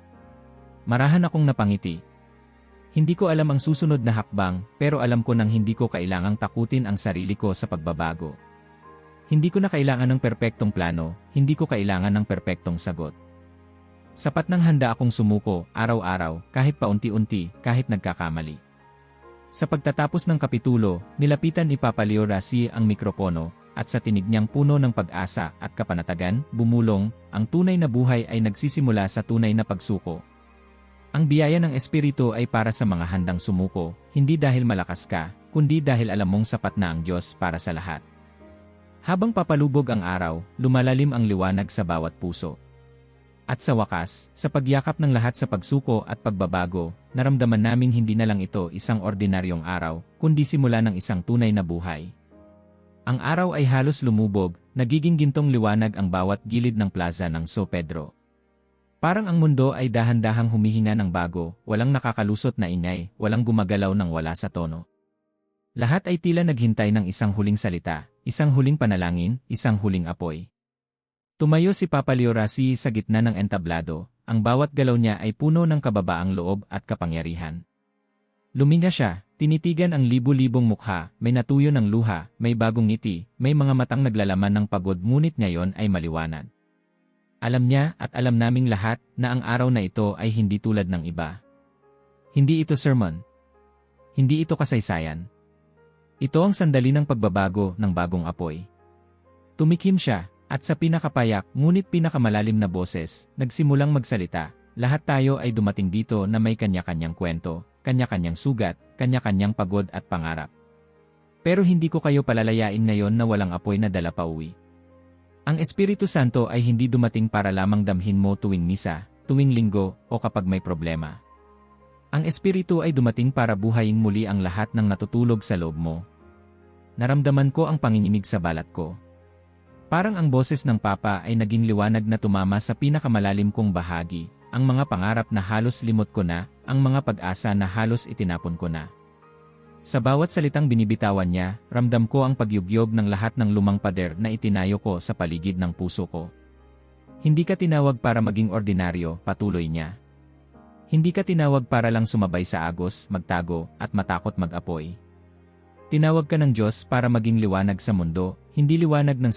Marahan akong napangiti. Hindi ko alam ang susunod na hakbang, pero alam ko nang hindi ko kailangang takutin ang sarili ko sa pagbabago. Hindi ko na kailangan ng perpektong plano, hindi ko kailangan ng perpektong sagot. Sapat nang handa akong sumuko, araw-araw, kahit paunti-unti, kahit nagkakamali. Sa pagtatapos ng kapitulo, nilapitan ni Papa Liorasi ang mikropono, at sa tinig niyang puno ng pag-asa at kapanatagan, bumulong, ang tunay na buhay ay nagsisimula sa tunay na pagsuko. Ang biyaya ng Espiritu ay para sa mga handang sumuko, hindi dahil malakas ka, kundi dahil alam mong sapat na ang Diyos para sa lahat. Habang papalubog ang araw, lumalalim ang liwanag sa bawat puso. At sa wakas, sa pagyakap ng lahat sa pagsuko at pagbabago, naramdaman naming hindi na lang ito isang ordinaryong araw, kundi simula ng isang tunay na buhay. Ang araw ay halos lumubog, nagiging gintong liwanag ang bawat gilid ng plaza ng San Pedro. Parang ang mundo ay dahan-dahang humihinga ng bago, walang nakakalusot na ingay, walang gumagalaw ng wala sa tono. Lahat ay tila naghintay ng isang huling salita, isang huling panalangin, isang huling apoy. Tumayo si Papa Liorasi sa gitna ng entablado, ang bawat galaw niya ay puno ng kababaang loob at kapangyarihan. Luminga siya, tinitigan ang libu-libong mukha, may natuyo ng luha, may bagong ngiti, may mga matang naglalaman ng pagod ngunit ngayon ay maliwanag. Alam niya at alam naming lahat na ang araw na ito ay hindi tulad ng iba. Hindi ito sermon. Hindi ito kasaysayan. Ito ang sandali ng pagbabago ng bagong apoy. Tumikim siya, at sa pinakapayak ngunit pinakamalalim na boses, nagsimulang magsalita. Lahat tayo ay dumating dito na may kanya-kanyang kwento, kanya-kanyang sugat, kanya-kanyang pagod at pangarap. Pero hindi ko kayo palalayain ngayon na walang apoy na dala pauwi. Ang Espiritu Santo ay hindi dumating para lamang damhin mo tuwing misa, tuwing linggo, o kapag may problema. Ang Espiritu ay dumating para buhayin muli ang lahat ng natutulog sa loob mo. Naramdaman ko ang panginginig sa balat ko. Parang ang boses ng Papa ay naging liwanag na tumama sa pinakamalalim kong bahagi, ang mga pangarap na halos limot ko na, ang mga pag-asa na halos itinapon ko na. Sa bawat salitang binibitawan niya, ramdam ko ang pagyugyog ng lahat ng lumang pader na itinayo ko sa paligid ng puso ko. Hindi ka tinawag para maging ordinaryo, patuloy niya. Hindi ka tinawag para lang sumabay sa agos, magtago, at matakot mag-apoy. Tinawag ka ng Diyos para maging liwanag sa mundo, hindi liwanag ng